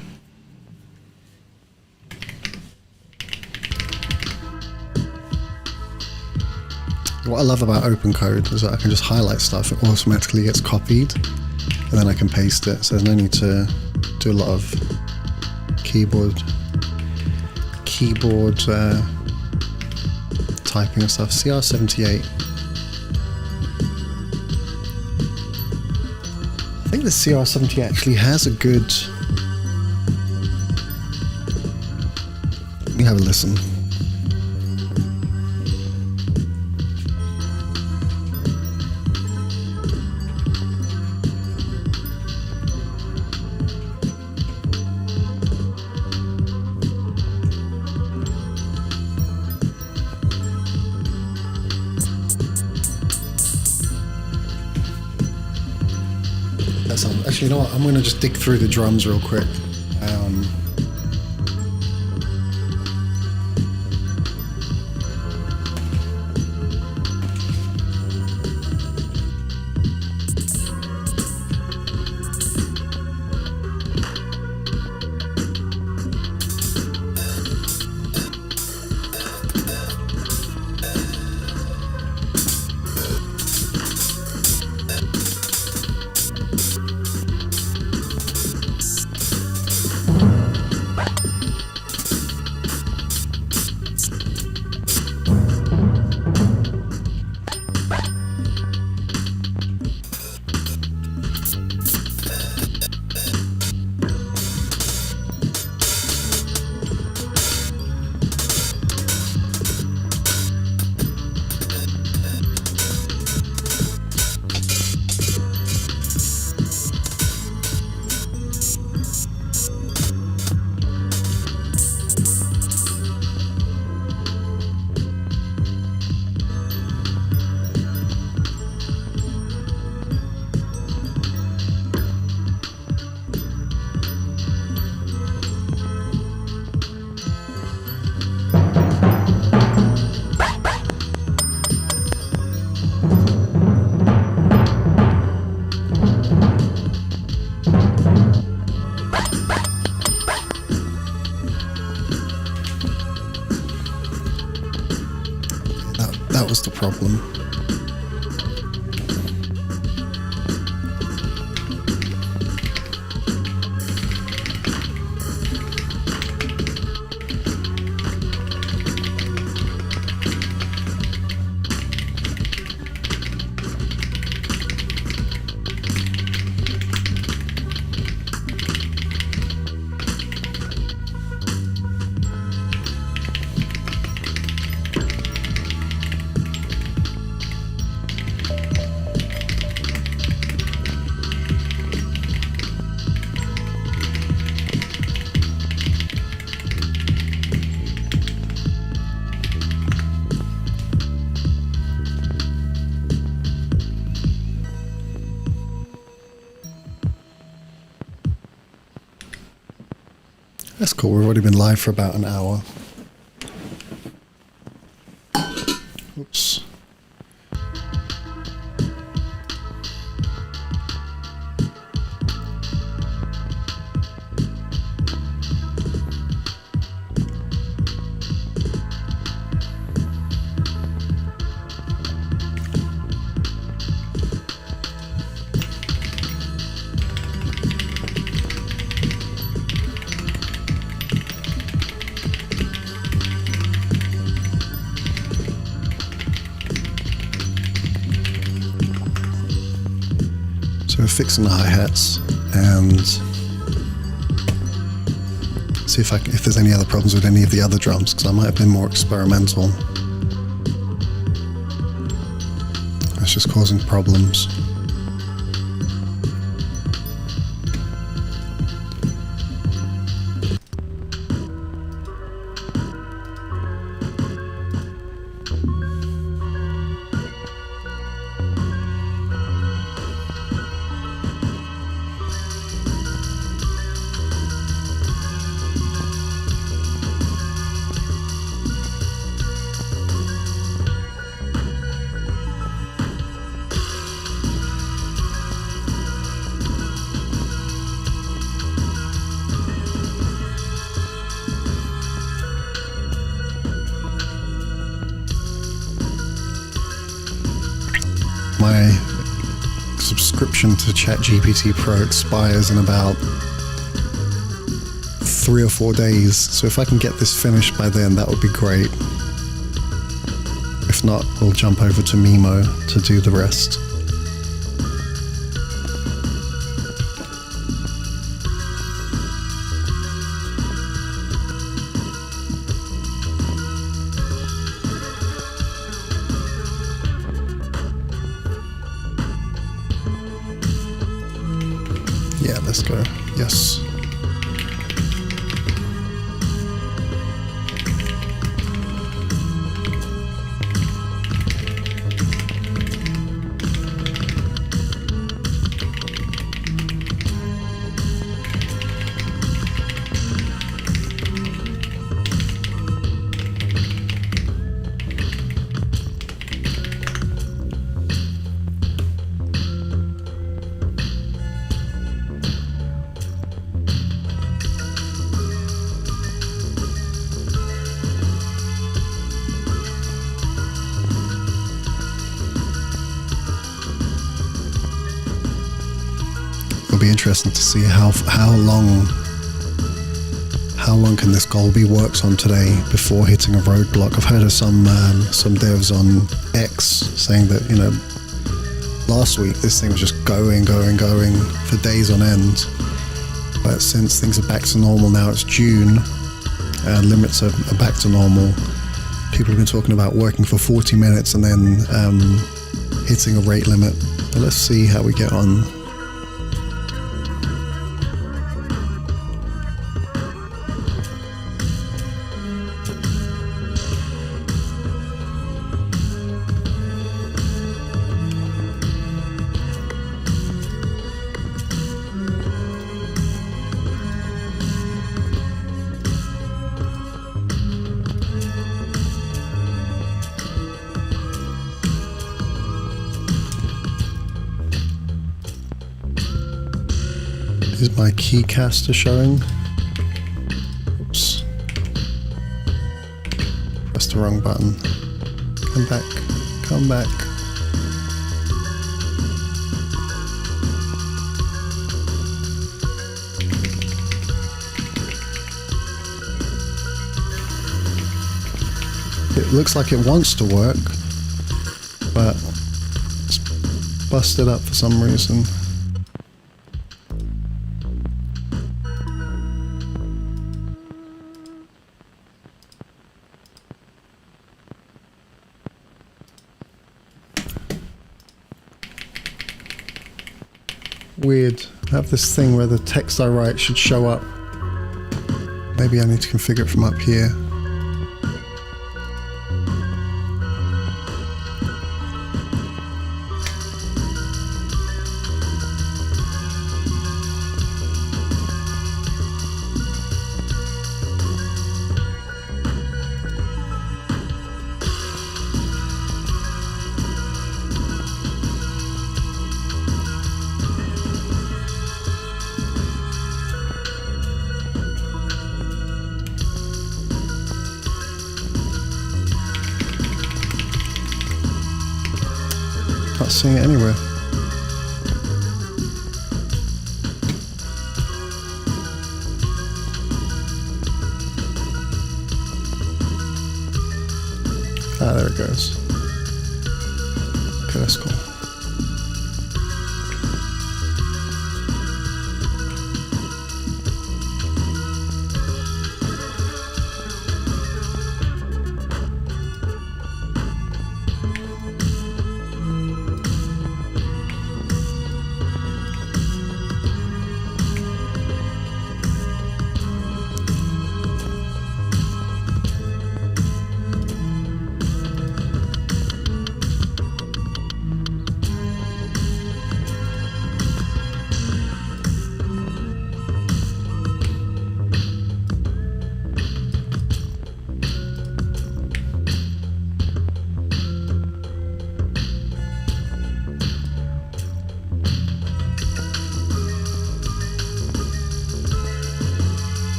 What I love about open code is that I can just highlight stuff, it automatically gets copied, and then I can paste it, so there's no need to do a lot of keyboard typing and stuff. CR78. I think the CR70 actually has a good... Let me have a listen. Actually, you know what? I'm going to just dig through the drums real quick. That was the problem. That's cool. We've already been live for about an hour. Oops. So we're fixing the hi-hats and see if there's any other problems with any of the other drums, because I might have been more experimental. That's just causing problems. My subscription to ChatGPT Pro expires in about 3 or 4 days, so if I can get this finished by then, that would be great. If not, we'll jump over to Mimo to do the rest. Yeah, let's go. Yes. It'll be interesting to see how long can this goal be worked on today before hitting a roadblock. I've heard of some devs on X saying that, you know, last week this thing was just going for days on end, but since things are back to normal now, it's June and limits are back to normal, people have been talking about working for 40 minutes and then hitting a rate limit. But let's see how we get on. Is my keycaster showing? Oops. Pressed the wrong button. Come back. Come back. It looks like it wants to work, but it's busted up for some reason. Weird. I have this thing where the text I write should show up. Maybe I need to configure it from up here. Not seeing it anywhere. Ah, there it goes. Okay, that's cool.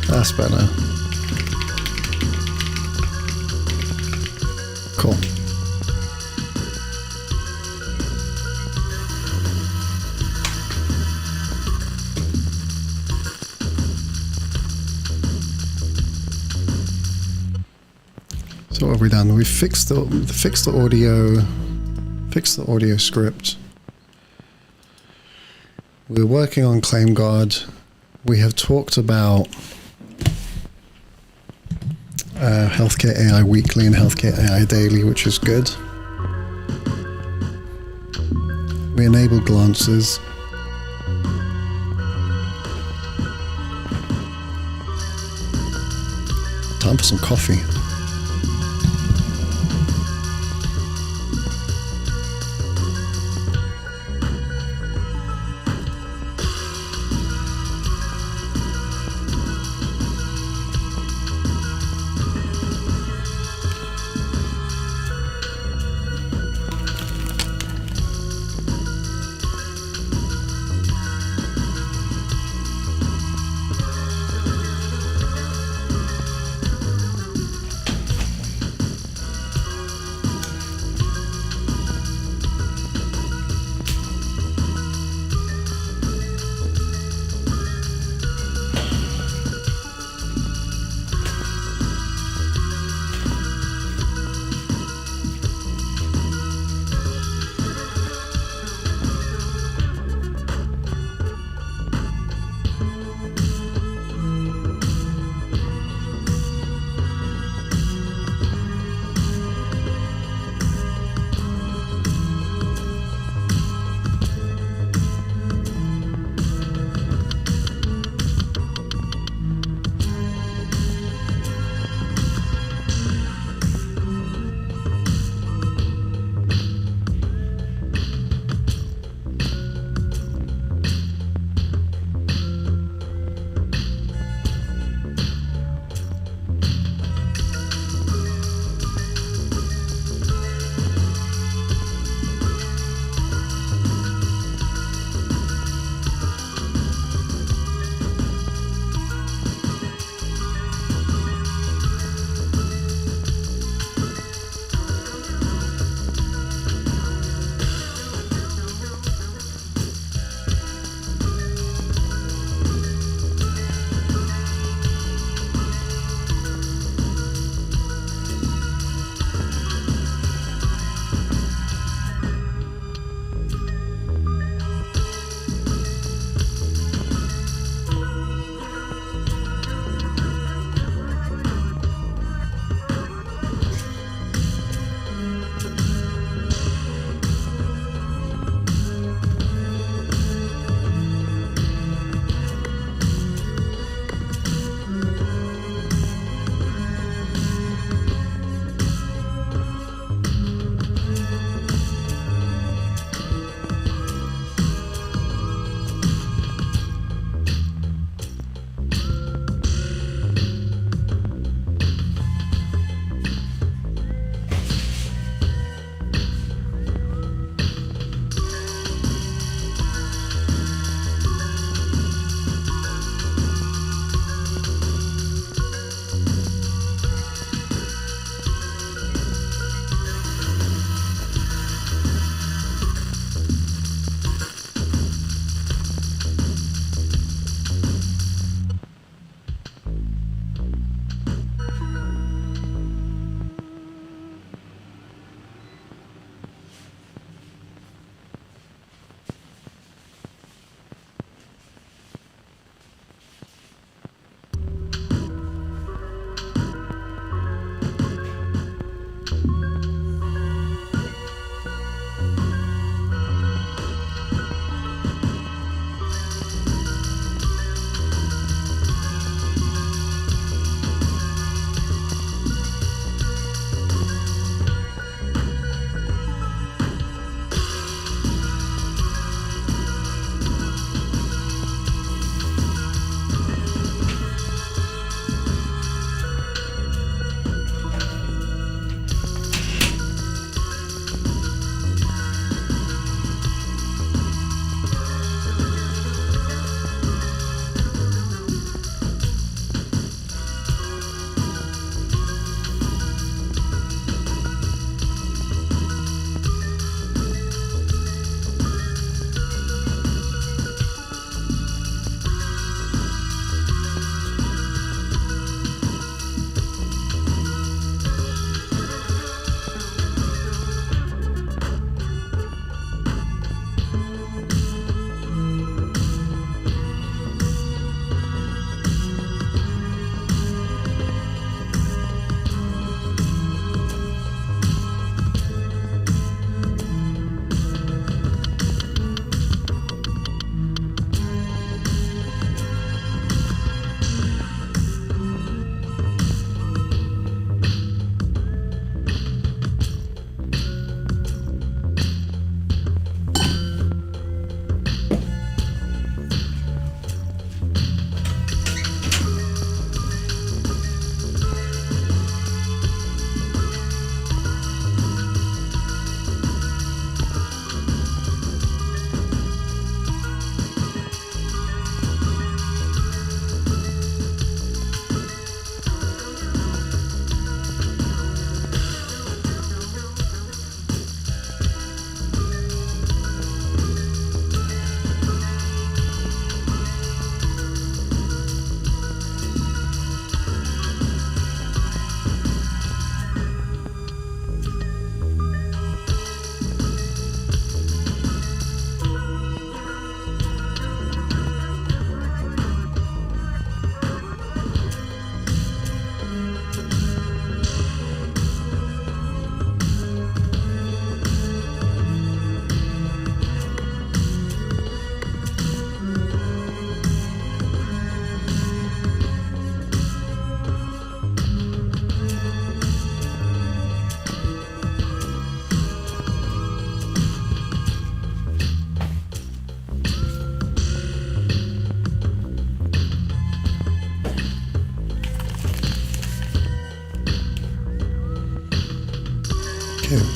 That's better. Cool. So what have we done? We fixed the audio script. We're working on Claimguard. We have talked about Healthcare AI Weekly and Healthcare AI Daily, which is good. We enabled glances. Time for some coffee.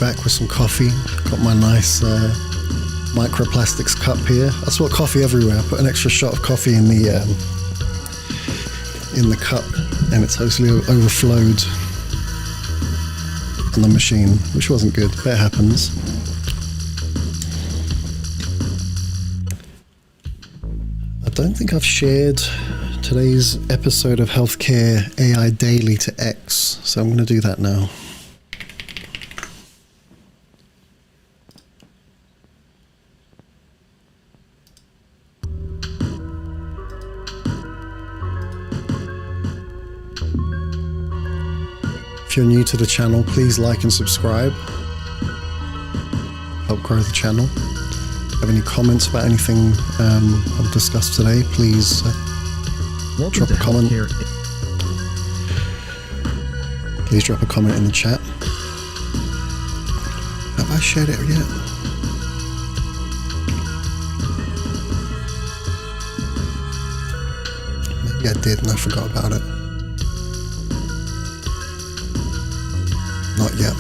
back with some coffee. Got my nice microplastics cup here. I swap coffee everywhere. I put an extra shot of coffee in the cup, and it totally overflowed on the machine, which wasn't good, but it happens. I don't think I've shared today's episode of Healthcare AI Daily to X, so I'm going to do that now. If you're new to the channel, please like and subscribe. Help grow the channel. Have any comments about anything I've discussed today, please drop a comment. Please drop a comment in the chat. Have I shared it yet? Maybe I did and I forgot about it. Not yet.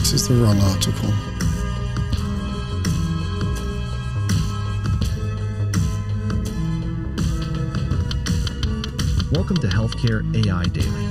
This is the wrong article. Welcome to Healthcare AI Daily.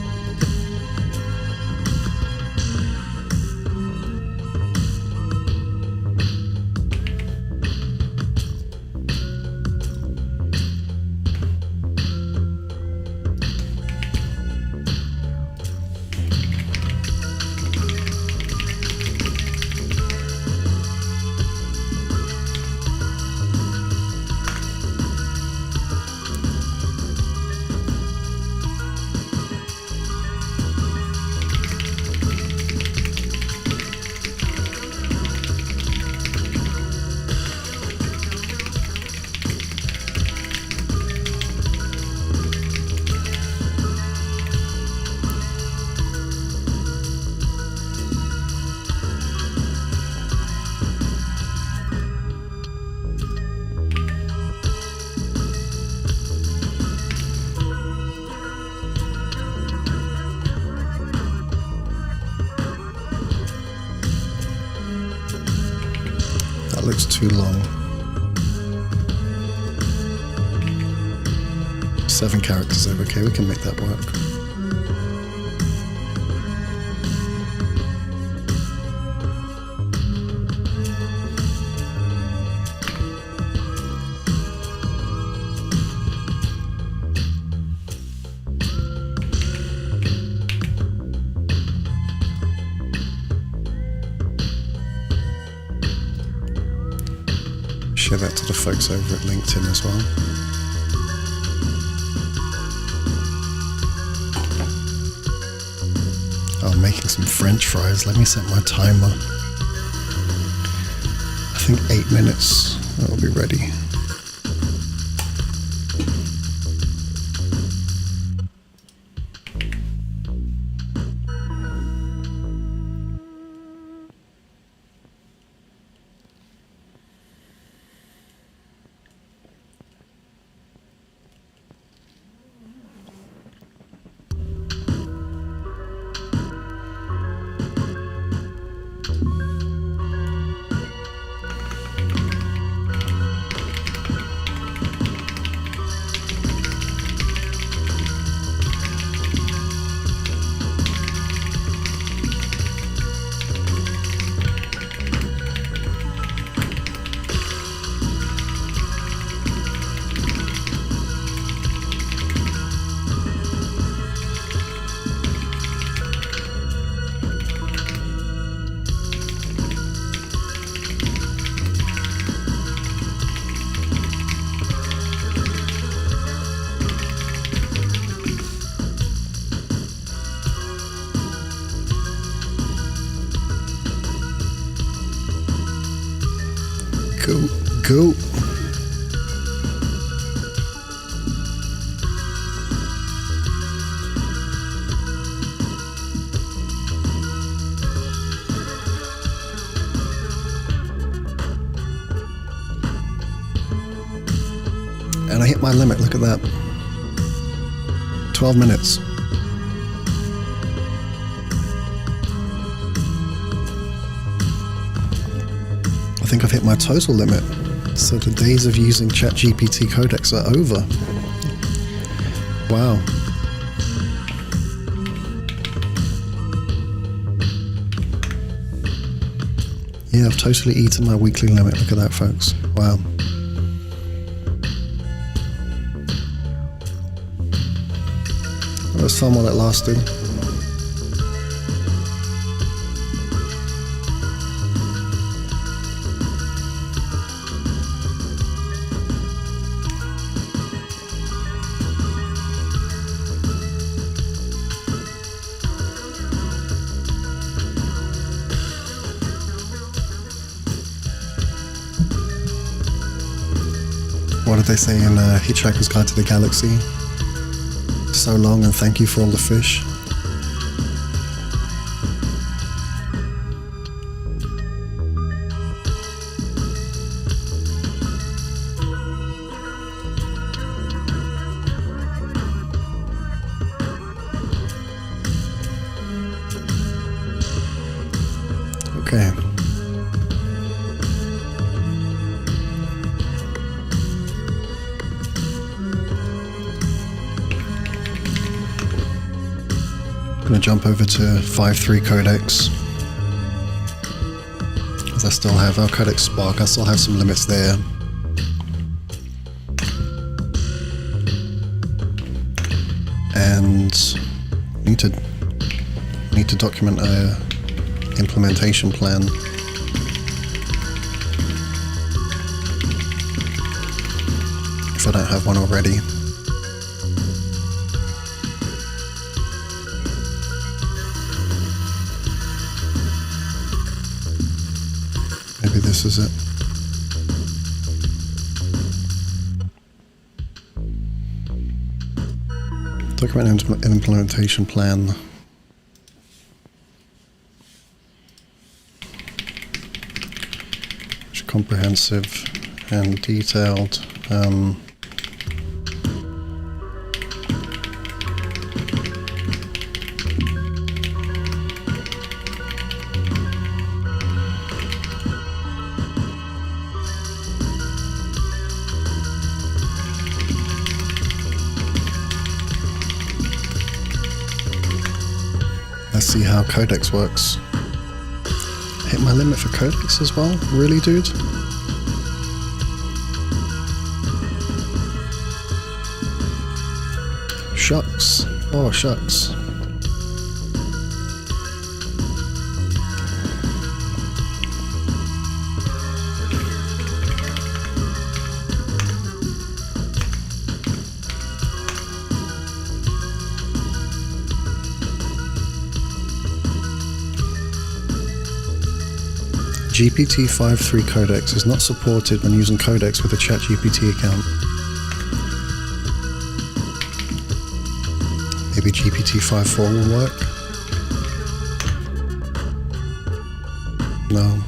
Looks too long. 7 characters over. Okay, we can make that work. Share that to the folks over at LinkedIn as well. Oh, I'm making some French fries. Let me set my timer. I think 8 minutes. That'll be ready. go. And I hit my limit, look at that. 12 minutes. I think I've hit my total limit. So the days of using ChatGPT codecs are over. Wow. Yeah, I've totally eaten my weekly limit. Look at that, folks. Wow. It was fun while it lasted. What did they say in Hitchhiker's Guide to the Galaxy? So long and thank you for all the fish. Okay. I'm going to jump over to 5.3 codecs, as I still have our codec Spark. I still have some limits there. And need to document a implementation plan. If I don't have one already. Maybe this is it. Document an implementation plan. Which is comprehensive and detailed. Let's see how codecs works. Hit my limit for codecs as well? Really, dude? Shucks. Oh, shucks. GPT-5.3 codecs is not supported when using codecs with a ChatGPT account. Maybe GPT-5.4 will work? No.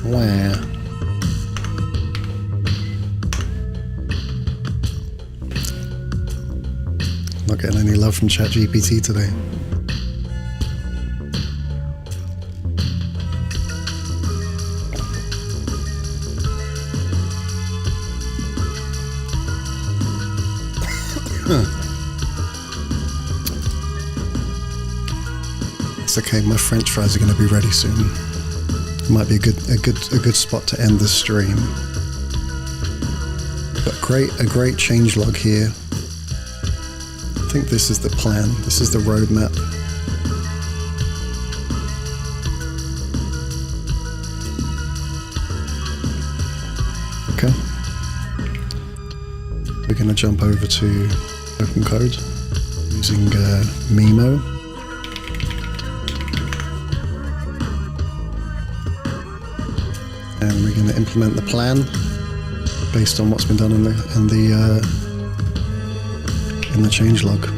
Where? Not getting any love from ChatGPT today. It's okay, my French fries are going to be ready soon. Might be a good spot to end the stream. But a great changelog here. I think this is the plan. This is the roadmap. we're going to jump over to OpenCode using Mimo. And we're going to implement the plan based on what's been done in the changelog.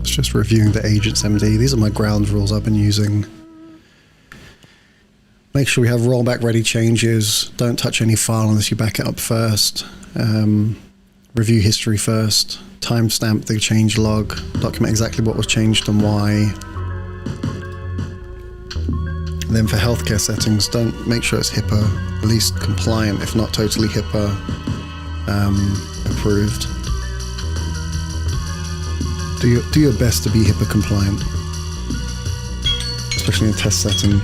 Just reviewing the agents MD. These are my ground rules I've been using. Make sure we have rollback ready changes. Don't touch any file unless you back it up first. Review history first. Timestamp the change log. Document exactly what was changed and why. And then for healthcare settings, don't make sure it's HIPAA at least compliant, if not totally HIPAA approved. Do your best to be HIPAA compliant, especially in a test setting.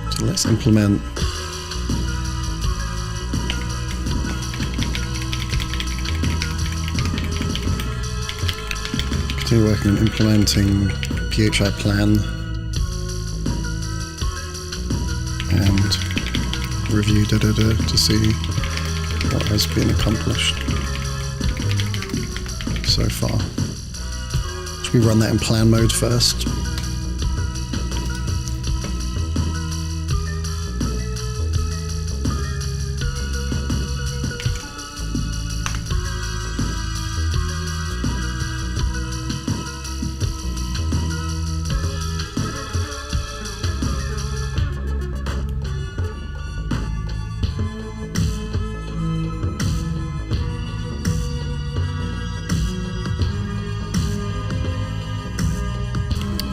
So let's implement continue working on implementing PHI plan and review to see what has been accomplished so far. Should we run that in plan mode first?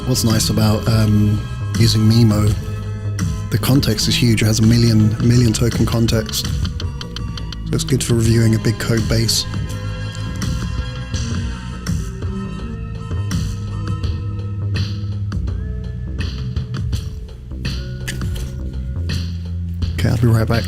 What's nice about using Mimo, the context is huge. It has a million token context, so it's good for reviewing a big code base. Okay, I'll be right back.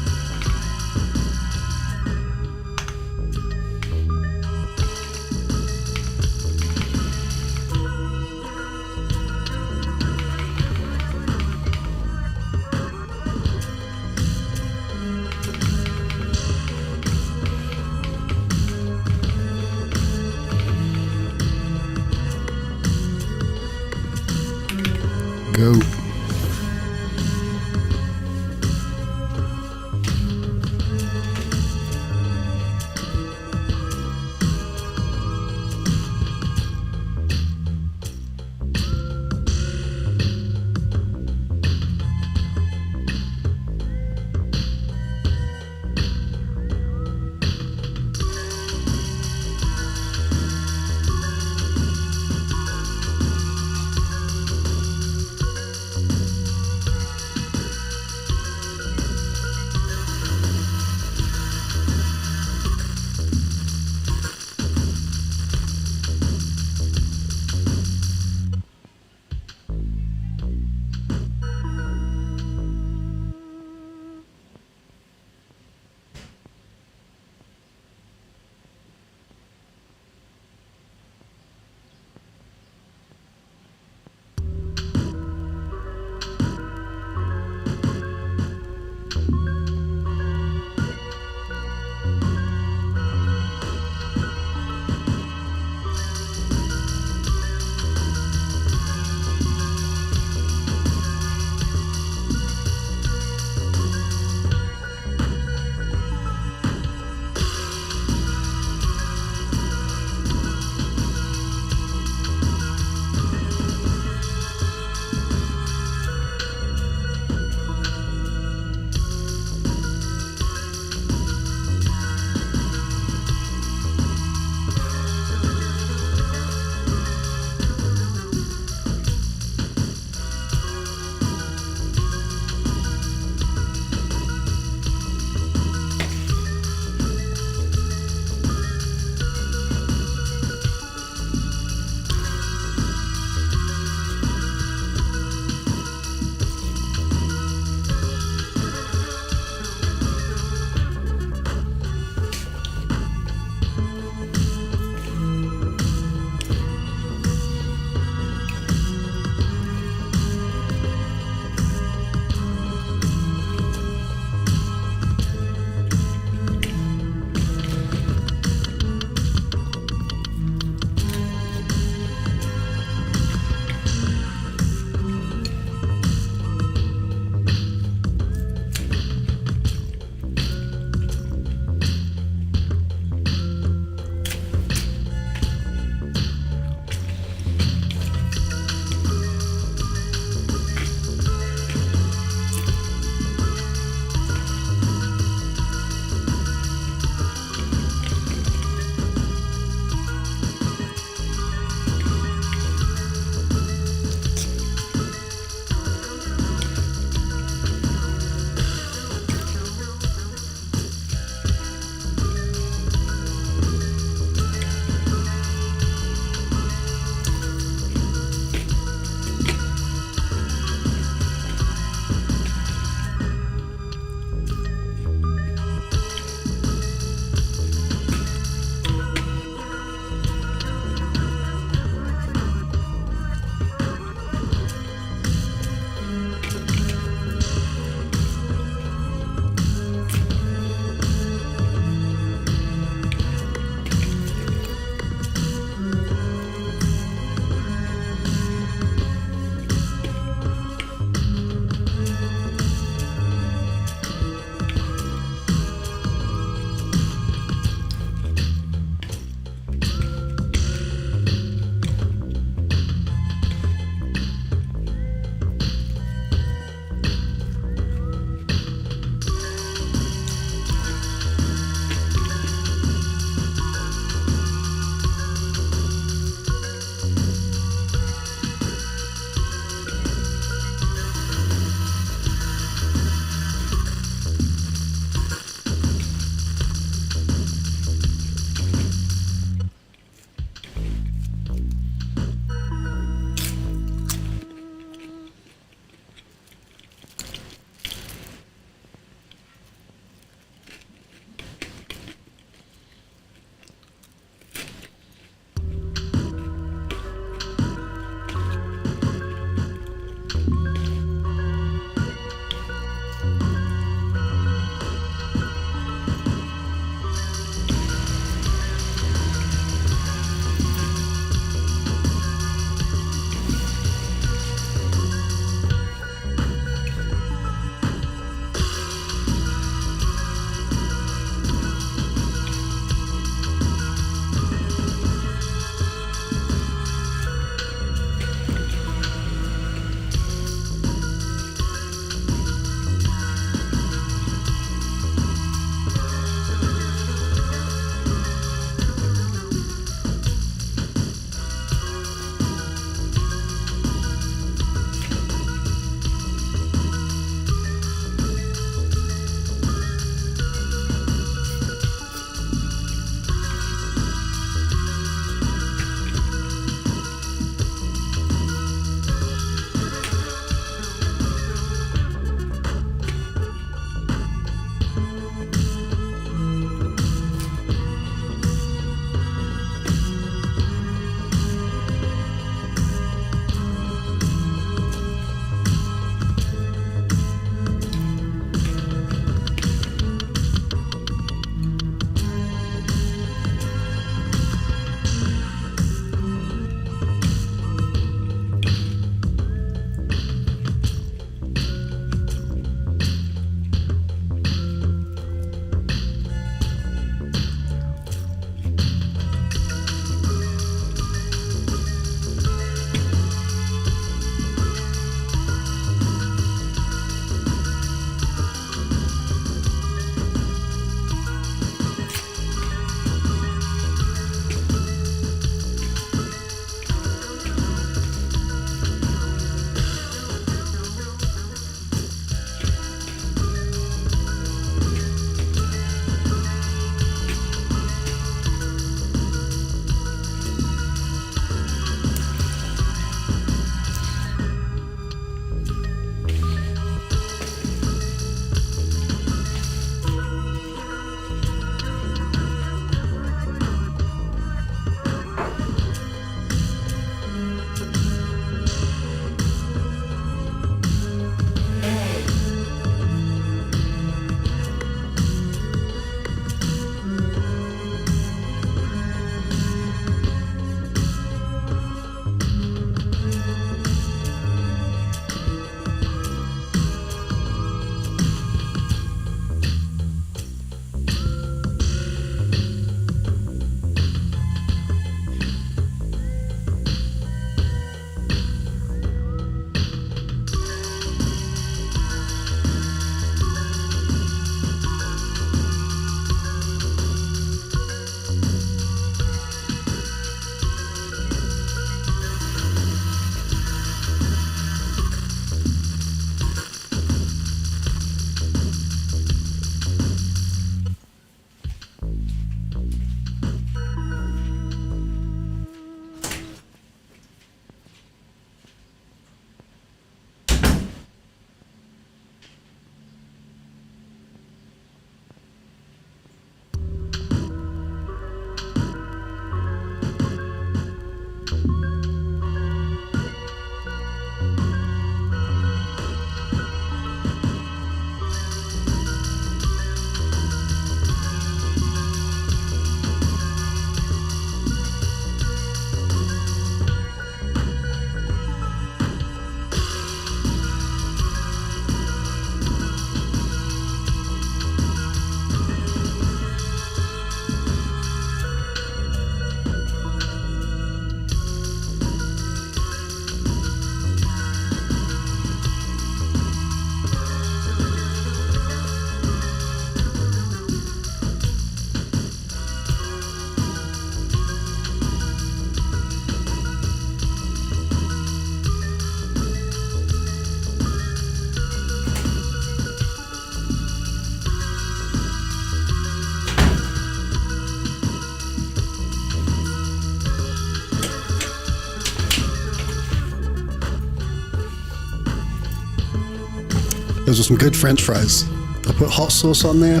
Those are some good French fries. I put hot sauce on there,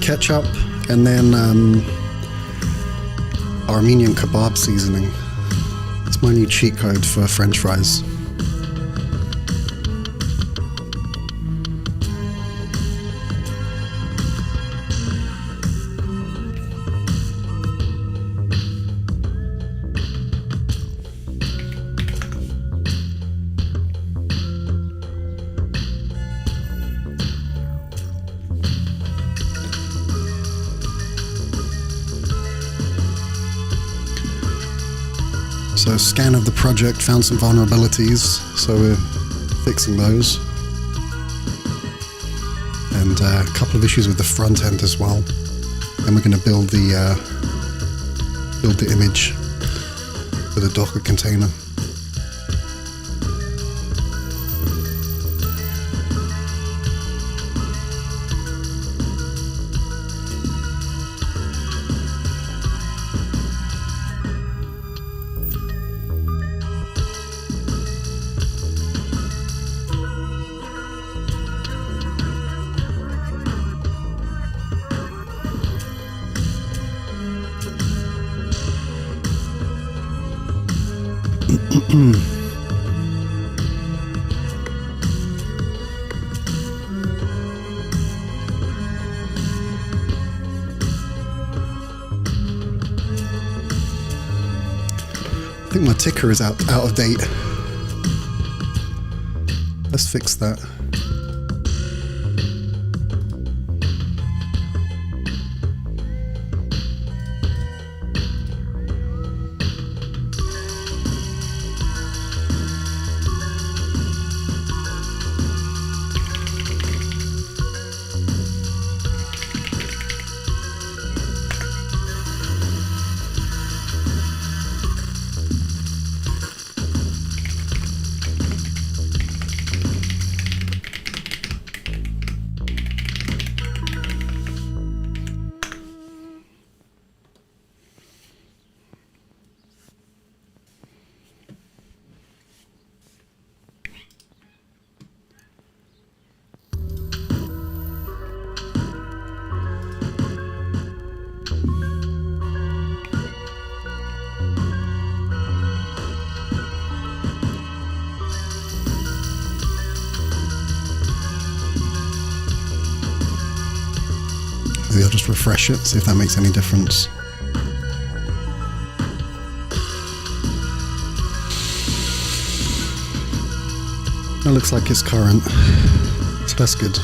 ketchup, and then Armenian kebab seasoning. It's my new cheat code for French fries. So scan of the project found some vulnerabilities, so we're fixing those. And a couple of issues with the front end as well. Then we're going to build the image with a Docker container. I think my ticker is out of date. Let's fix that. Maybe I'll just refresh it, see if that makes any difference. It looks like it's current, so that's good.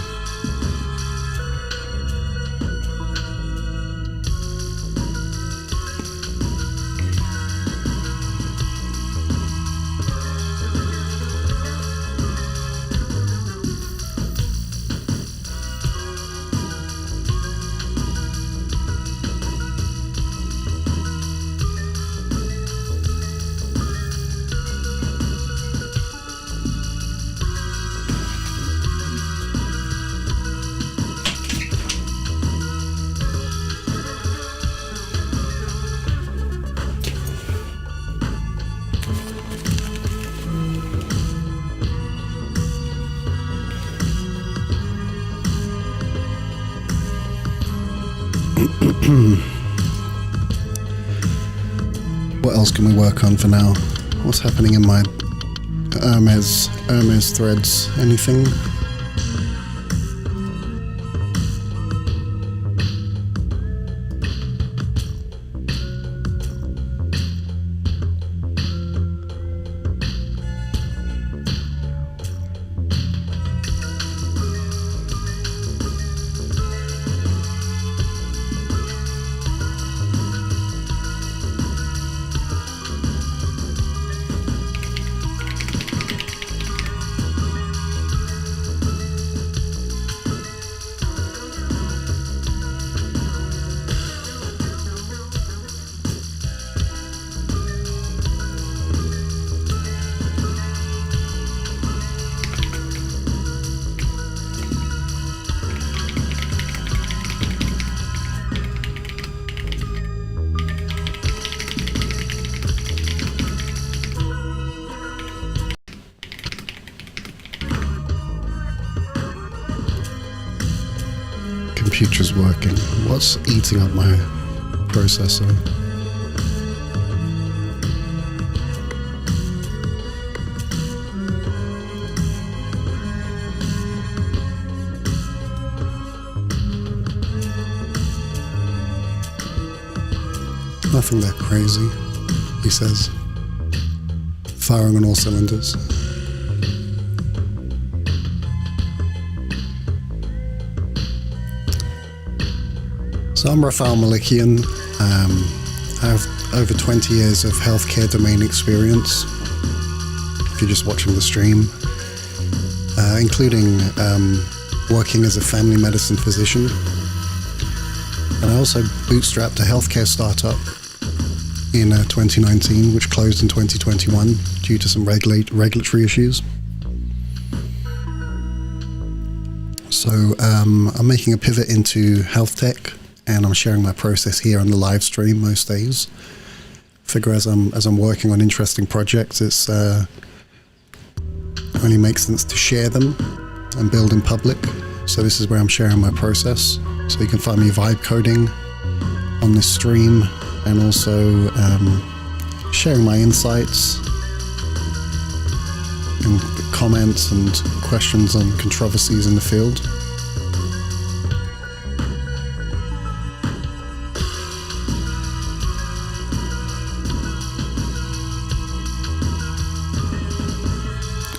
What else can we work on for now? What's happening in my Hermes threads? Anything? computer's working. What's eating up my processor? Nothing that crazy, he says. Firing on all cylinders. So I'm Raphael Malikian. I have over 20 years of healthcare domain experience, if you're just watching the stream, including working as a family medicine physician. And I also bootstrapped a healthcare startup in 2019, which closed in 2021 due to some regulatory issues. So I'm making a pivot into health tech, and I'm sharing my process here on the live stream most days. Figure as I'm working on interesting projects, it's only makes sense to share them and build in public. So this is where I'm sharing my process. So you can find me vibe coding on this stream, and also sharing my insights and comments and questions on controversies in the field.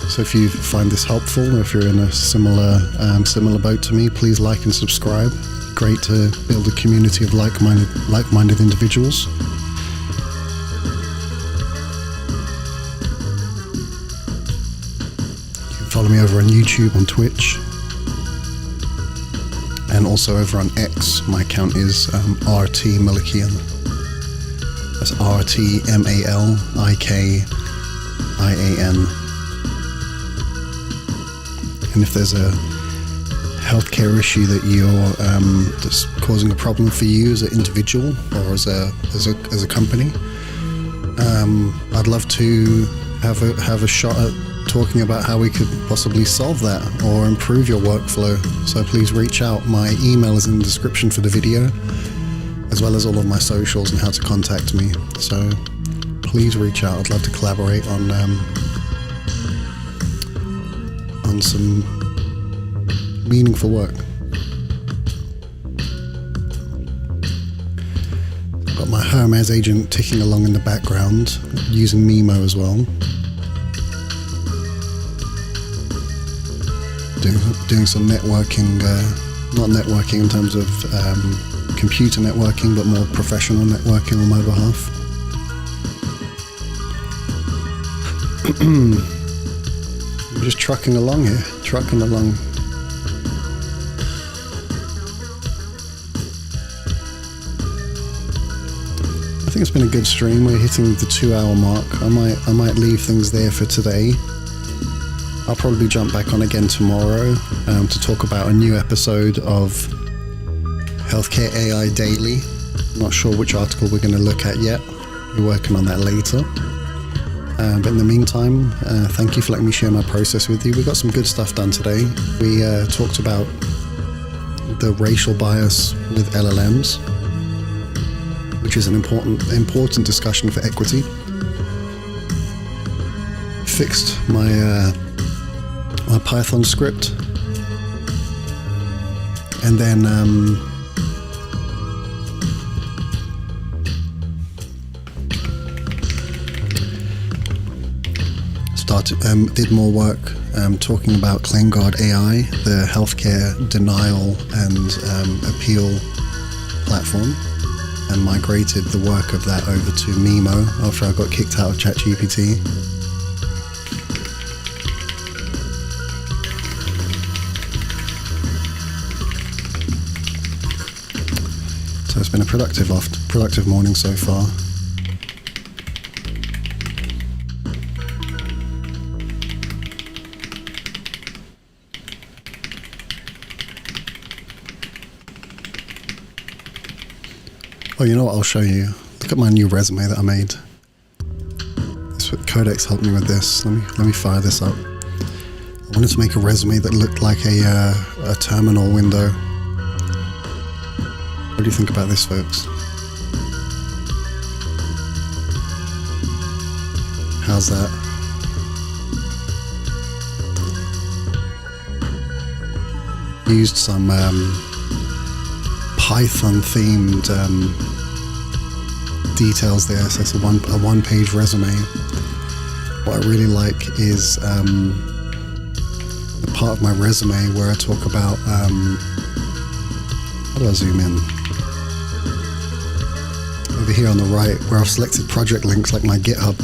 So if you find this helpful, or if you're in a similar boat to me, please like and subscribe. Great to build a community of like-minded individuals. You can follow me over on YouTube, on Twitch, and also over on X. My account is RT Malikian. That's RTMALIKIAN. And if there's a healthcare issue that you're that's causing a problem for you as an individual or as a company, I'd love to have a shot at talking about how we could possibly solve that or improve your workflow. So please reach out. My email is in the description for the video, as well as all of my socials and how to contact me. So please reach out. I'd love to collaborate on some meaningful work. I've got my Hermes agent ticking along in the background, using Mimo as well. Doing some networking, not networking in terms of computer networking, but more professional networking on my behalf. I'm just trucking along here, trucking along. I think it's been a good stream. We're hitting the 2-hour mark. I might leave things there for today. I'll probably jump back on again tomorrow to talk about a new episode of Healthcare AI Daily. I'm not sure which article we're going to look at yet. We're working on that later. But in the meantime, thank you for letting me share my process with you. We got some good stuff done today. We talked about the racial bias with LLMs, which is an important discussion for equity. Fixed my Python script, and then did more work talking about Claimguard AI, the healthcare denial and appeal platform, and migrated the work of that over to Mimo after I got kicked out of ChatGPT. So it's been a productive morning so far. Oh, you know what? I'll show you. Look at my new resume that I made. Codex helped me with this. Let me fire this up. I wanted to make a resume that looked like a terminal window. What do you think about this, folks? How's that? Used some Python-themed details there, so it's a one-page resume. What I really like is the part of my resume where I talk about, how do I zoom in? Over here on the right, where I've selected project links like my GitHub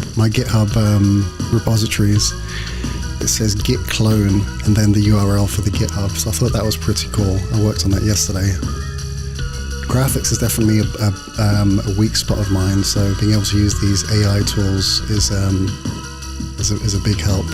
repositories. It says git clone and then the URL for the GitHub. So I thought that was pretty cool. I worked on that yesterday. Graphics is definitely a weak spot of mine, so being able to use these AI tools is a big help.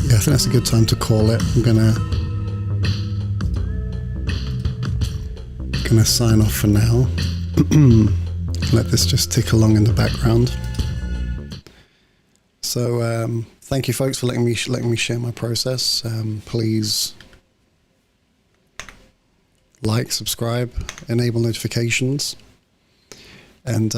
Yeah, I think that's a good time to call it. I'm gonna sign off for now. Let this just tick along in the background. So thank you, folks, for letting me share my process. Please like, subscribe, enable notifications, and